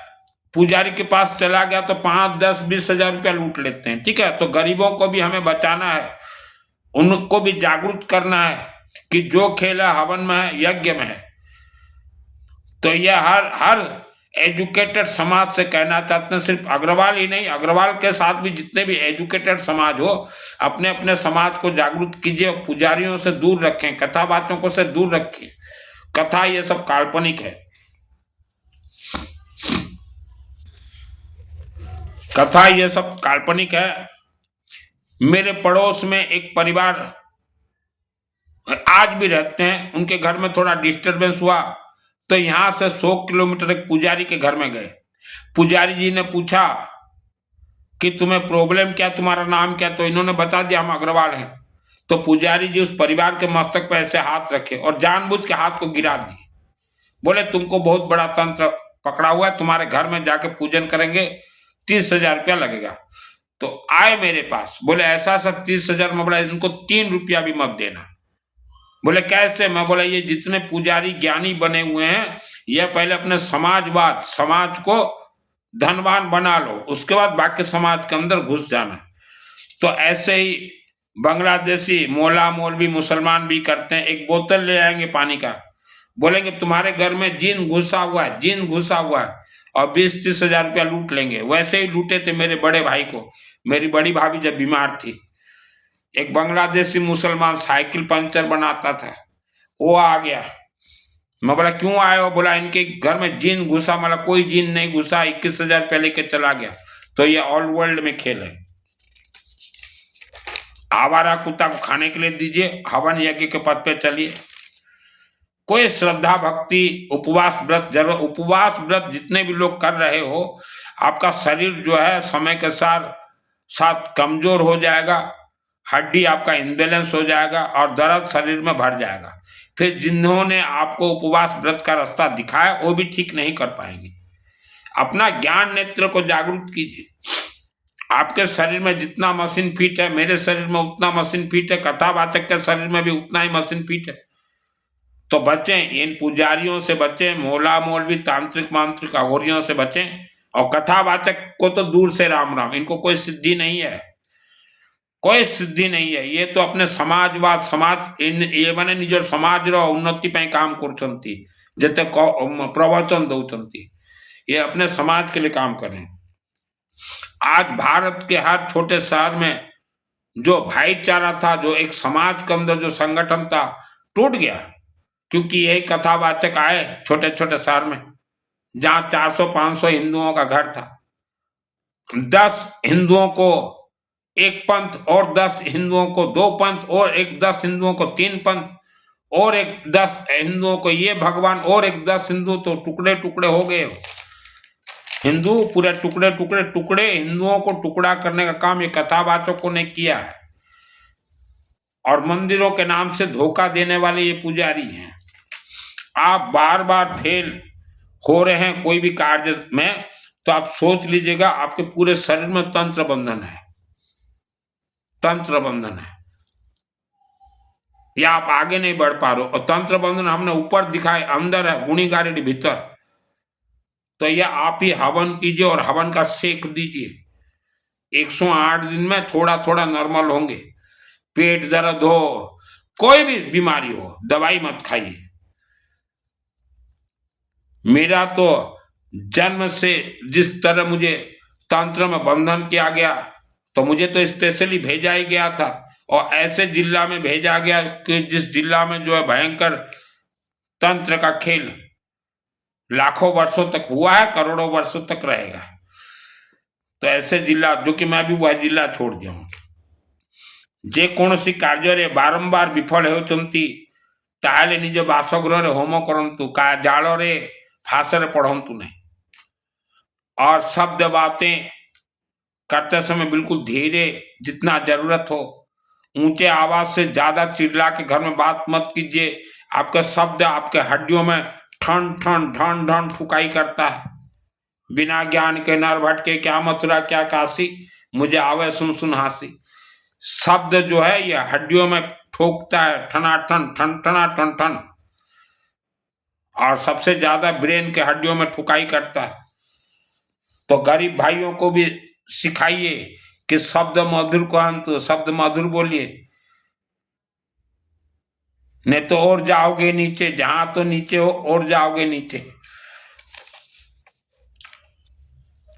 पुजारी के पास चला गया तो 5, 10, 20 हजार रुपया लूट लेते हैं। ठीक है, तो गरीबों को भी हमें बचाना है, उनको भी जागरूक करना है कि जो खेल है हवन में है, यज्ञ में है। तो यह हर एजुकेटेड समाज से कहना चाहते हैं, सिर्फ अग्रवाल ही नहीं, अग्रवाल के साथ भी जितने भी एजुकेटेड समाज हो, अपने अपने समाज को जागरूक कीजिए, पुजारियों से दूर रखें, कथावाचकों से दूर रखें। कथा ये सब काल्पनिक है, कथा ये सब काल्पनिक है। मेरे पड़ोस में एक परिवार आज भी रहते हैं, उनके घर में थोड़ा डिस्टरबेंस हुआ तो यहां से 100 किलोमीटर एक पुजारी के घर में गए। पुजारी जी ने पूछा कि तुम्हें प्रॉब्लम क्या, तुम्हारा नाम क्या? तो इन्होंने बता दिया हम अग्रवाल हैं। तो पुजारी जी उस परिवार के मस्तक पर ऐसे हाथ रखे और जानबूझ के हाथ को गिरा दिए। बोले तुमको बहुत बड़ा तंत्र पकड़ा हुआ है, तुम्हारे घर में जाके पूजन करेंगे, 30,000 रुपया लगेगा। तो आए मेरे पास, बोले ऐसा सब 30,000 में, बोला इनको 3 रुपया भी मत देना। बोले कैसे? मैं बोला ये जितने पुजारी ज्ञानी बने हुए हैं, ये पहले अपने समाजवाद, समाज को धनवान बना लो, उसके बाद बाकी समाज के अंदर घुस जाना। तो ऐसे ही बांग्लादेशी मौला मौलवी मुसलमान भी करते हैं। एक बोतल ले आएंगे पानी का, बोलेंगे तुम्हारे घर में जिन घुसा हुआ है, जिन घुसा हुआ है, और 20-30 हजार रुपया लूट लेंगे। वैसे ही लूटे थे मेरे बड़े भाई को। मेरी बड़ी भाभी जब बीमार थी, एक बांग्लादेशी मुसलमान साइकिल पंचर बनाता था, वो आ गया। मैं बोला क्यों आए हो? बोला इनके घर में जिन घुसा। मतलब कोई जिन नहीं घुसा, 21,000 रुपया लेके चला गया। तो ये ऑल वर्ल्ड में खेल है। आवारा कुत्ता को खाने के लिए दीजिए, हवन यज्ञ के पद पे चलिए। कोई श्रद्धा भक्ति उपवास व्रत जरूर, उपवास व्रत जितने भी लोग कर रहे हो, आपका शरीर जो है समय के साथ साथ कमजोर हो जाएगा, हड्डी आपका इनबैलेंस हो जाएगा और दर्द शरीर में भर जाएगा। फिर जिन्होंने आपको उपवास व्रत का रास्ता दिखाया वो भी ठीक नहीं कर पाएंगे। अपना ज्ञान नेत्र को जागरूक कीजिए। आपके शरीर में जितना मशीन फिट है, मेरे शरीर में उतना मशीन फिट है, कथावाचक के शरीर में भी उतना ही मशीन फिट है। तो बचें, इन पुजारियों से बचें, मोला मौलवी तांत्रिक मांत्रिक अघोरियों से बचें। और कथावाचक को तो दूर से राम राम, इनको कोई सिद्धि नहीं है, कोई सिद्धि नहीं है। ये तो अपने समाजवाद समाज ये माने निजर समाज रो उन्नति पे काम करछंती, जते प्रवचन दउछंती, ये अपने समाज के लिए काम कर रहे हैं। आज भारत के हर छोटे शहर में जो भाईचारा था, जो एक समाज के अंदर जो संगठन था, टूट गया, क्योंकि यही कथावाचक आए छोटे छोटे शहर में, जहां 400-500 हिंदुओं का घर था। 10 हिंदुओं को एक पंथ और 10 हिंदुओं को 2 पंथ और एक 10 हिंदुओं को 3 पंथ और एक 10 हिंदुओं को ये भगवान और एक 10 हिंदू, तो टुकड़े टुकड़े हो गए हिंदू, पूरे टुकड़े टुकड़े टुकड़े हिंदुओं को टुकड़ा करने का काम ये कथावाचकों ने किया है। और मंदिरों के नाम से धोखा देने वाले ये पुजारी हैं। आप बार बार फेल हो रहे हैं कोई भी कार्य में, तो आप सोच लीजिएगा आपके पूरे शरीर में तंत्र बंधन है, तंत्र बंधन है, या आप आगे नहीं बढ़ पा रहे हो। और तंत्र बंधन हमने ऊपर दिखाए, अंदर है, गुणी गारेडी भीतर। तो यह आप ही हवन कीजिए और हवन का सेक दीजिए। 108 दिन में थोड़ा थोड़ा नॉर्मल होंगे। पेट दर्द हो, कोई भी बीमारी हो, दवाई मत खाइए। मेरा तो जन्म से जिस तरह मुझे तंत्र में बंधन किया गया, तो मुझे तो स्पेशली भेजा ही गया था, और ऐसे जिला में भेजा गया कि जिस जिला में जो है भयंकर तंत्र का खेल लाखों वर्षों तक हुआ है, करोड़ों वर्षों तक रहेगा। तो ऐसे जिला, जो कि मैं भी वह जिला छोड़ दिया हूं। जे कौनसी कार्य बारंबार विफल होचंती, ताहले निज बासगृह रे होम करंतु, का जाल रे फांसरे पढ़ंतु नहीं। और शब्द बातें करते समय बिल्कुल धीरे, जितना जरूरत हो। ऊंचे आवाज से ज्यादा चिल्ला के घर में बात मत कीजिए। आपके शब्द आपके हड्डियों में ठन ठन ढन ढन फुकाई करता है। बिना ज्ञान के नर भटके, क्या मथुरा क्या काशी, मुझे आवे सुन सुन हासी। शब्द जो है ये हड्डियों में ठोकता है, ठना ठन ठन ठना ठन ठन, और सबसे ज्यादा ब्रेन के हड्डियों में ठुकाई करता है। तो गरीब भाइयों को भी सिखाइए कि शब्द मधुर को अंत, शब्द मधुर बोलिए, नहीं तो और जाओगे नीचे। जहां तो नीचे हो और जाओगे नीचे।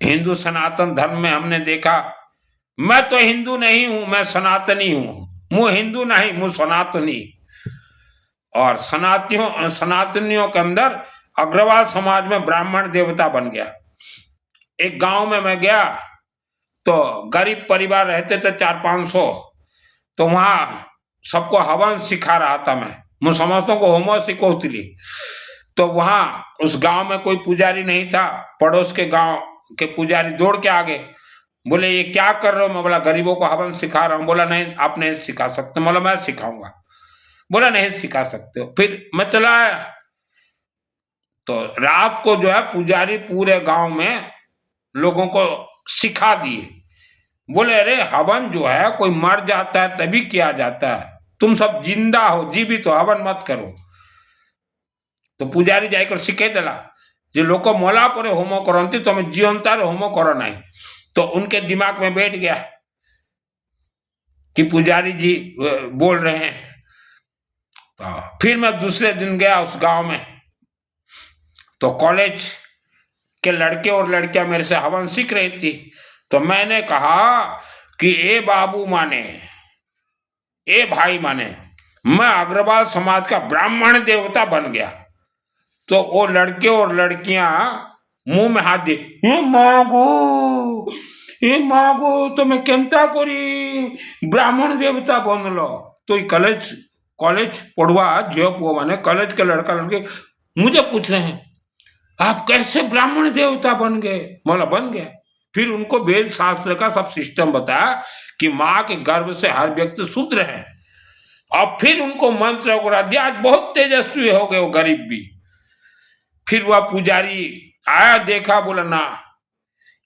हिंदू सनातन धर्म में हमने देखा, मैं तो हिंदू नहीं हूं, मैं सनातनी हूं, मु हिंदू नहीं मु सनातनी। और सनातनियों के अंदर अग्रवाल समाज में ब्राह्मण देवता बन गया। एक गांव में मैं गया, तो गरीब परिवार रहते थे 400-500, तो वहां सबको हवन सिखा रहा था मैं समस्तों को होमो सिखोतली। तो वहां उस गांव में कोई पुजारी नहीं था। पड़ोस के गांव के पुजारी दौड़ के आ गए, बोले ये क्या कर रहे हो? मैं बोला गरीबों को हवन सिखा रहा हूं। बोला नहीं आप नहीं सिखा सकते। बोला मैं सिखाऊंगा। बोला नहीं सिखा सकते हो। फिर मैं चला आया, तो रात को जो है पुजारी पूरे गांव में लोगों को सिखा दिए। बोले अरे हवन जो है कोई मर जाता है तभी किया जाता है, तुम सब जिंदा हो, जीवित हो, हवन मत करो। तो पुजारी जाकर शिखे देला जे लोग मोला पर होमो करती, तो हमें जीवंतार होमो करो नहीं। तो उनके दिमाग में बैठ गया कि पुजारी जी बोल रहे हैं। तो फिर मैं दूसरे दिन गया उस गांव में, तो कॉलेज के लड़के और लड़कियां मेरे से हवन सीख रही थी। तो मैंने कहा कि ए बाबू माने, ए भाई माने, मैं अग्रवाल समाज का ब्राह्मण देवता बन गया। तो वो लड़के और लड़कियां मुंह में हाथ दे, ए मागो तुम्हें केमता करी ब्राह्मण देवता बनलो। तो कॉलेज कॉलेज पढ़ुआ जॉब वो माने कॉलेज के लड़का लड़के मुझे पूछ रहे हैं आप कैसे ब्राह्मण देवता बन गए? बोला बन गया। फिर उनको वेद शास्त्र का सब सिस्टम बताया कि माँ के गर्भ से हर व्यक्ति शूद्र है, और फिर उनको मंत्र वगैरह दिया। आज बहुत तेजस्वी हो गए वो गरीब भी। फिर वह पुजारी आया, देखा, बोला ना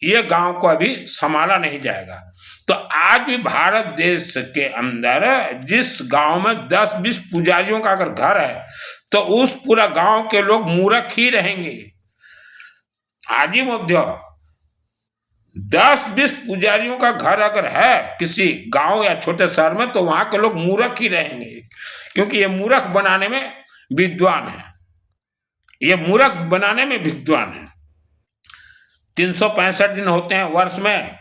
ये गांव को अभी संभाला नहीं जाएगा। तो आज भी भारत देश के अंदर जिस गांव में 10-20 पुजारियों का अगर घर है तो उस पूरा गांव के लोग मूर्ख ही रहेंगे। आज ही मध्य 10-20 पुजारियों का घर अगर है किसी गांव या छोटे शहर में तो वहां के लोग मूर्ख ही रहेंगे, क्योंकि ये मूर्ख बनाने में विद्वान है, ये मूर्ख बनाने में विद्वान है। 365 दिन होते हैं वर्ष में,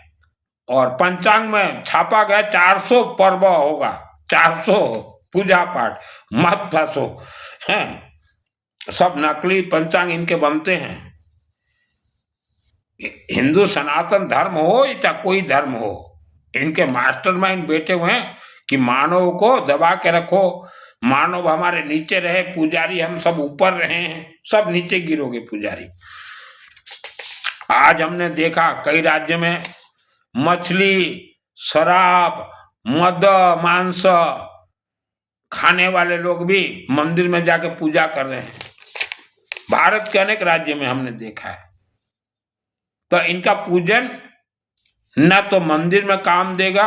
और पंचांग में छापा गया 400 पर्व होगा, 400 पूजा पाठ मत फंसो हैं, सब नकली पंचांग इनके बनते हैं। हिंदू सनातन धर्म हो या कोई धर्म हो, इनके मास्टरमाइंड बैठे हुए हैं कि मानव को दबा के रखो, मानव हमारे नीचे रहे, पुजारी हम सब ऊपर रहे हैं, सब नीचे गिरोगे पुजारी। आज हमने देखा कई राज्य में मछली, शराब, मद, मांस खाने वाले लोग भी मंदिर में जाके पूजा कर रहे हैं। भारत के अनेक राज्य में हमने देखा है। तो इनका पूजन न तो मंदिर में काम देगा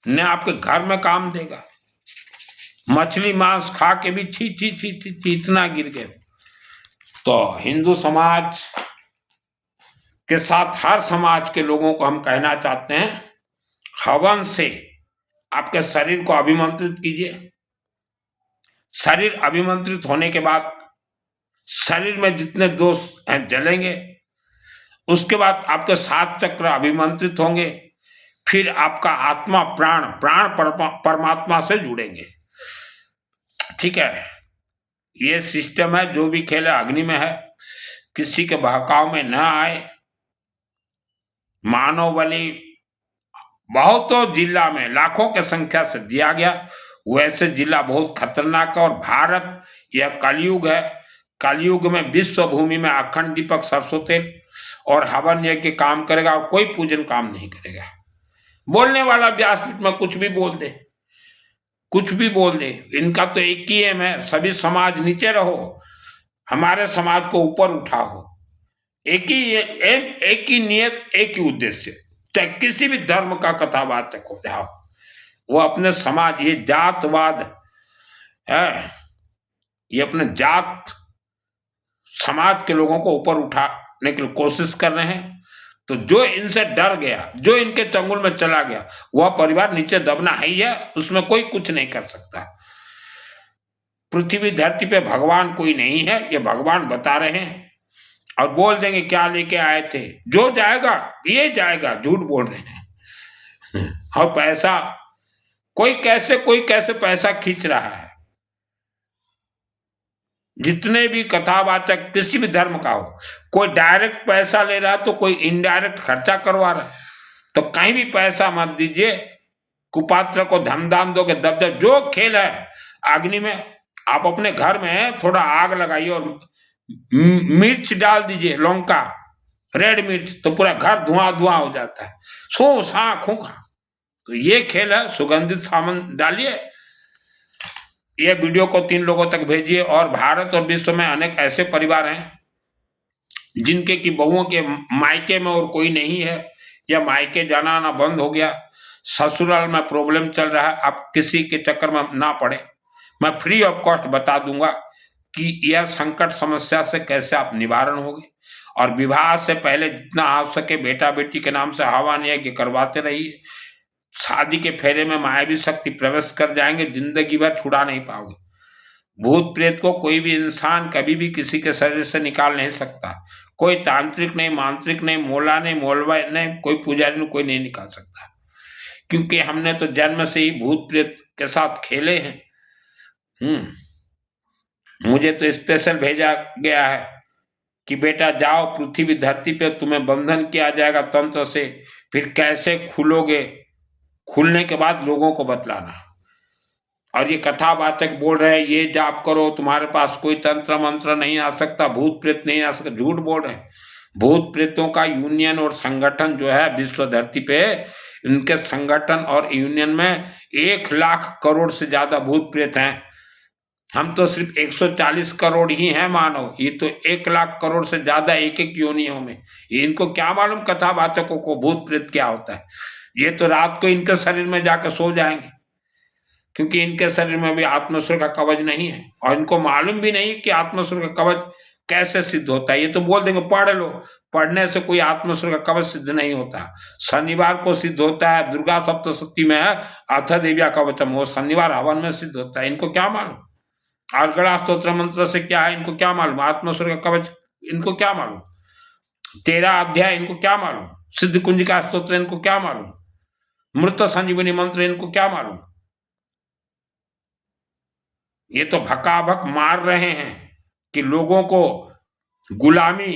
न आपके घर में काम देगा। मछली मांस खा के भी छी छी छी छी छी इतना गिर गए। तो हिंदू समाज के साथ हर समाज के लोगों को हम कहना चाहते हैं, हवन से आपके शरीर को अभिमंत्रित कीजिए। शरीर अभिमंत्रित होने के बाद शरीर में जितने दोष हैं जलेंगे। उसके बाद आपके 7 चक्र अभिमंत्रित होंगे। फिर आपका आत्मा प्राण परमात्मा से जुड़ेंगे। ठीक है, ये सिस्टम है। जो भी खेल है अग्नि में है, किसी के बहकाव में न आए। मानव बलि बहुतों जिला में लाखों की संख्या से दिया गया, वैसे जिला बहुत खतरनाक है। और भारत यह कलयुग है। कलयुग में विश्व भूमि में अखंड दीपक, सरसों तेल और हवन यज्ञ काम करेगा और कोई पूजन काम नहीं करेगा। बोलने वाला व्यासपीठ में कुछ भी बोल दे, कुछ भी बोल दे। इनका तो एक ही एम है, सभी समाज नीचे रहो, हमारे समाज को ऊपर उठाओ। एक ही एम, एक ही नियत, एक ही उद्देश्य। चाहे किसी भी धर्म का कथावाचक हो जाओ, वो अपने समाज, ये जातवाद है, ये अपने जात समाज के लोगों को ऊपर उठाने की कोशिश कर रहे हैं। तो जो इनसे डर गया, जो इनके चंगुल में चला गया, वह परिवार नीचे दबना है ही है, उसमें कोई कुछ नहीं कर सकता। पृथ्वी धरती पे भगवान कोई नहीं है, ये भगवान बता रहे हैं। और बोल देंगे क्या लेके आए थे, जो जाएगा ये जाएगा, झूठ बोल रहे हैं। और पैसा कोई कैसे पैसा खींच रहा है। जितने भी कथावाचक किसी भी धर्म का हो, कोई डायरेक्ट पैसा ले रहा है तो कोई इनडायरेक्ट खर्चा करवा रहा है। तो कहीं भी पैसा मत दीजिए, कुपात्र को धन दान दोगे दब दब। जो खेल है अग्नि में, आप अपने घर में थोड़ा आग लगाइए और मिर्च डाल दीजिए, लौंका, रेड मिर्च, तो पूरा घर धुआं धुआं हो जाता है। सो सा खूखा। तो ये खेल है, सुगंधित सामान डालिए, ये वीडियो को 3 लोगों तक भेजिए। और भारत और विश्व में अनेक ऐसे परिवार हैं जिनके की बहुओं के मायके में और कोई नहीं है, या मायके जाना आना बंद हो गया, ससुराल में प्रॉब्लम चल रहा है। आप किसी के चक्कर में ना पड़े, मैं फ्री ऑफ कॉस्ट बता दूंगा कि यह संकट समस्या से कैसे आप निवारण होगे। और विवाह से पहले जितना आ सके बेटा बेटी के नाम से हवन यज्ञ करवाते रहिए। शादी के फेरे में मायावी शक्ति प्रवेश कर जाएंगे, जिंदगी भर छुड़ा नहीं पाओगे। भूत प्रेत को कोई भी इंसान कभी भी किसी के शरीर से निकाल नहीं सकता। कोई तांत्रिक नहीं, मांत्रिक नहीं, मोला नहीं, मोलवा नहीं, कोई पुजारी नहीं, कोई नहीं निकाल सकता। क्योंकि हमने तो जन्म से ही भूत प्रेत के साथ खेले हैं। मुझे तो स्पेशल भेजा गया है कि बेटा जाओ पृथ्वी धरती पे, तुम्हें बंधन किया जाएगा तंत्र से, फिर कैसे खुलोगे, खुलने के बाद लोगों को बतलाना। और ये कथावाचक बोल रहे हैं ये जाप करो, तुम्हारे पास कोई तंत्र मंत्र नहीं आ सकता, भूत प्रेत नहीं आ सकता, झूठ बोल रहे हैं। भूत प्रेतों का यूनियन और संगठन जो है विश्व धरती पे, इनके संगठन और यूनियन में 1 लाख करोड़ से ज्यादा भूत प्रेत हैं। हम तो सिर्फ 140 करोड़ ही हैं मानव, ये तो 1 लाख करोड़ से ज्यादा एक एक योनियों में। ये इनको क्या मालूम कथावाचकों को भूत प्रेत क्या होता है। ये तो रात को इनके शरीर में जाकर सो जाएंगे, क्योंकि इनके शरीर में भी आत्मस्वर का कवच नहीं है, और इनको मालूम भी नहीं कि आत्मस्वर का कवच कैसे सिद्ध होता है। ये तो बोल देंगे पढ़ लो, पढ़ने से कोई आत्मस्वर का कवच सिद्ध नहीं होता। शनिवार को सिद्ध होता है, दुर्गा सप्तशती में है अथ देव्या कवचम, वो शनिवार हवन में सिद्ध होता है। इनको क्या मालूम अर्गड़ा स्तोत्र मंत्र से क्या है, इनको क्या मालूम आत्मस्वर का कवच, इनको क्या मालूम 13 अध्याय, इनको क्या मालूम सिद्ध कुंजिका स्तोत्र, इनको क्या मालूम मृत संजीवनी मंत्र, इनको क्या मालूम। ये तो भकाभक मार रहे हैं कि लोगों को गुलामी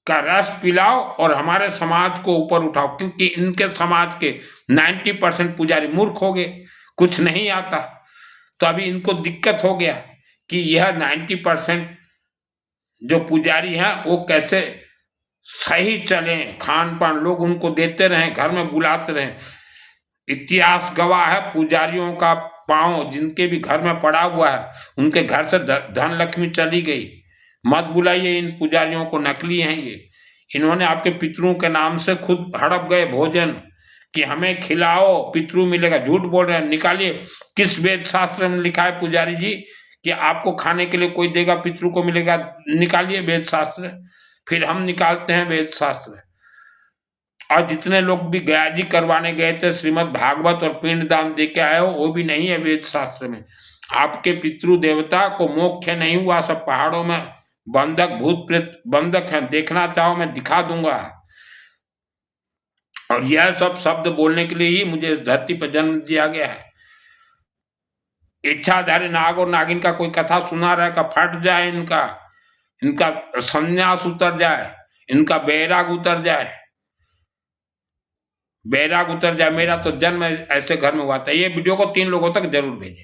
का रस पिलाओ और हमारे समाज को ऊपर उठाओ, क्योंकि इनके समाज के 90% पुजारी मूर्ख हो गए, कुछ नहीं आता। तो अभी इनको दिक्कत हो गया कि यह 90% जो पुजारी हैं वो कैसे सही चले, खान पान लोग उनको देते रहें, घर में बुलाते रहें। इतिहास गवाह है पुजारियों का पांव जिनके भी घर में पड़ा हुआ है, उनके घर से धन लक्ष्मी चली गई। मत बुलाइए इन पुजारियों को, नकली हैं ये। इन्होंने आपके पितरों के नाम से खुद हड़प गए भोजन कि हमें खिलाओ पितरू मिलेगा, झूठ बोल रहे हैं। निकालिए किस वेद शास्त्र में लिखा है पुजारी जी कि आपको खाने के लिए कोई देगा, पितरू को मिलेगा, निकालिए वेद शास्त्र। फिर हम निकालते हैं वेद शास्त्र। और जितने लोग भी गया जी करवाने गए थे श्रीमद् भागवत और पिंड दान दे के आए हो, वो भी नहीं है वेद शास्त्र में। आपके पितृ देवता को मोक्ष नहीं हुआ, सब पहाड़ों में बंधक भूत प्रेत बंधक हैं, देखना चाहो मैं दिखा दूंगा। और यह सब शब्द बोलने के लिए ही मुझे इस धरती पर जन्म दिया गया है। इच्छाधारी नाग और नागिन का कोई कथा सुना रहा है का फट जाए, इनका संन्यास उतर जाए, इनका बैराग उतर जाए, बैराग उतर जाए। मेरा तो जन्म ऐसे घर में हुआ था। ये वीडियो को 3 लोगों तक जरूर भेजें।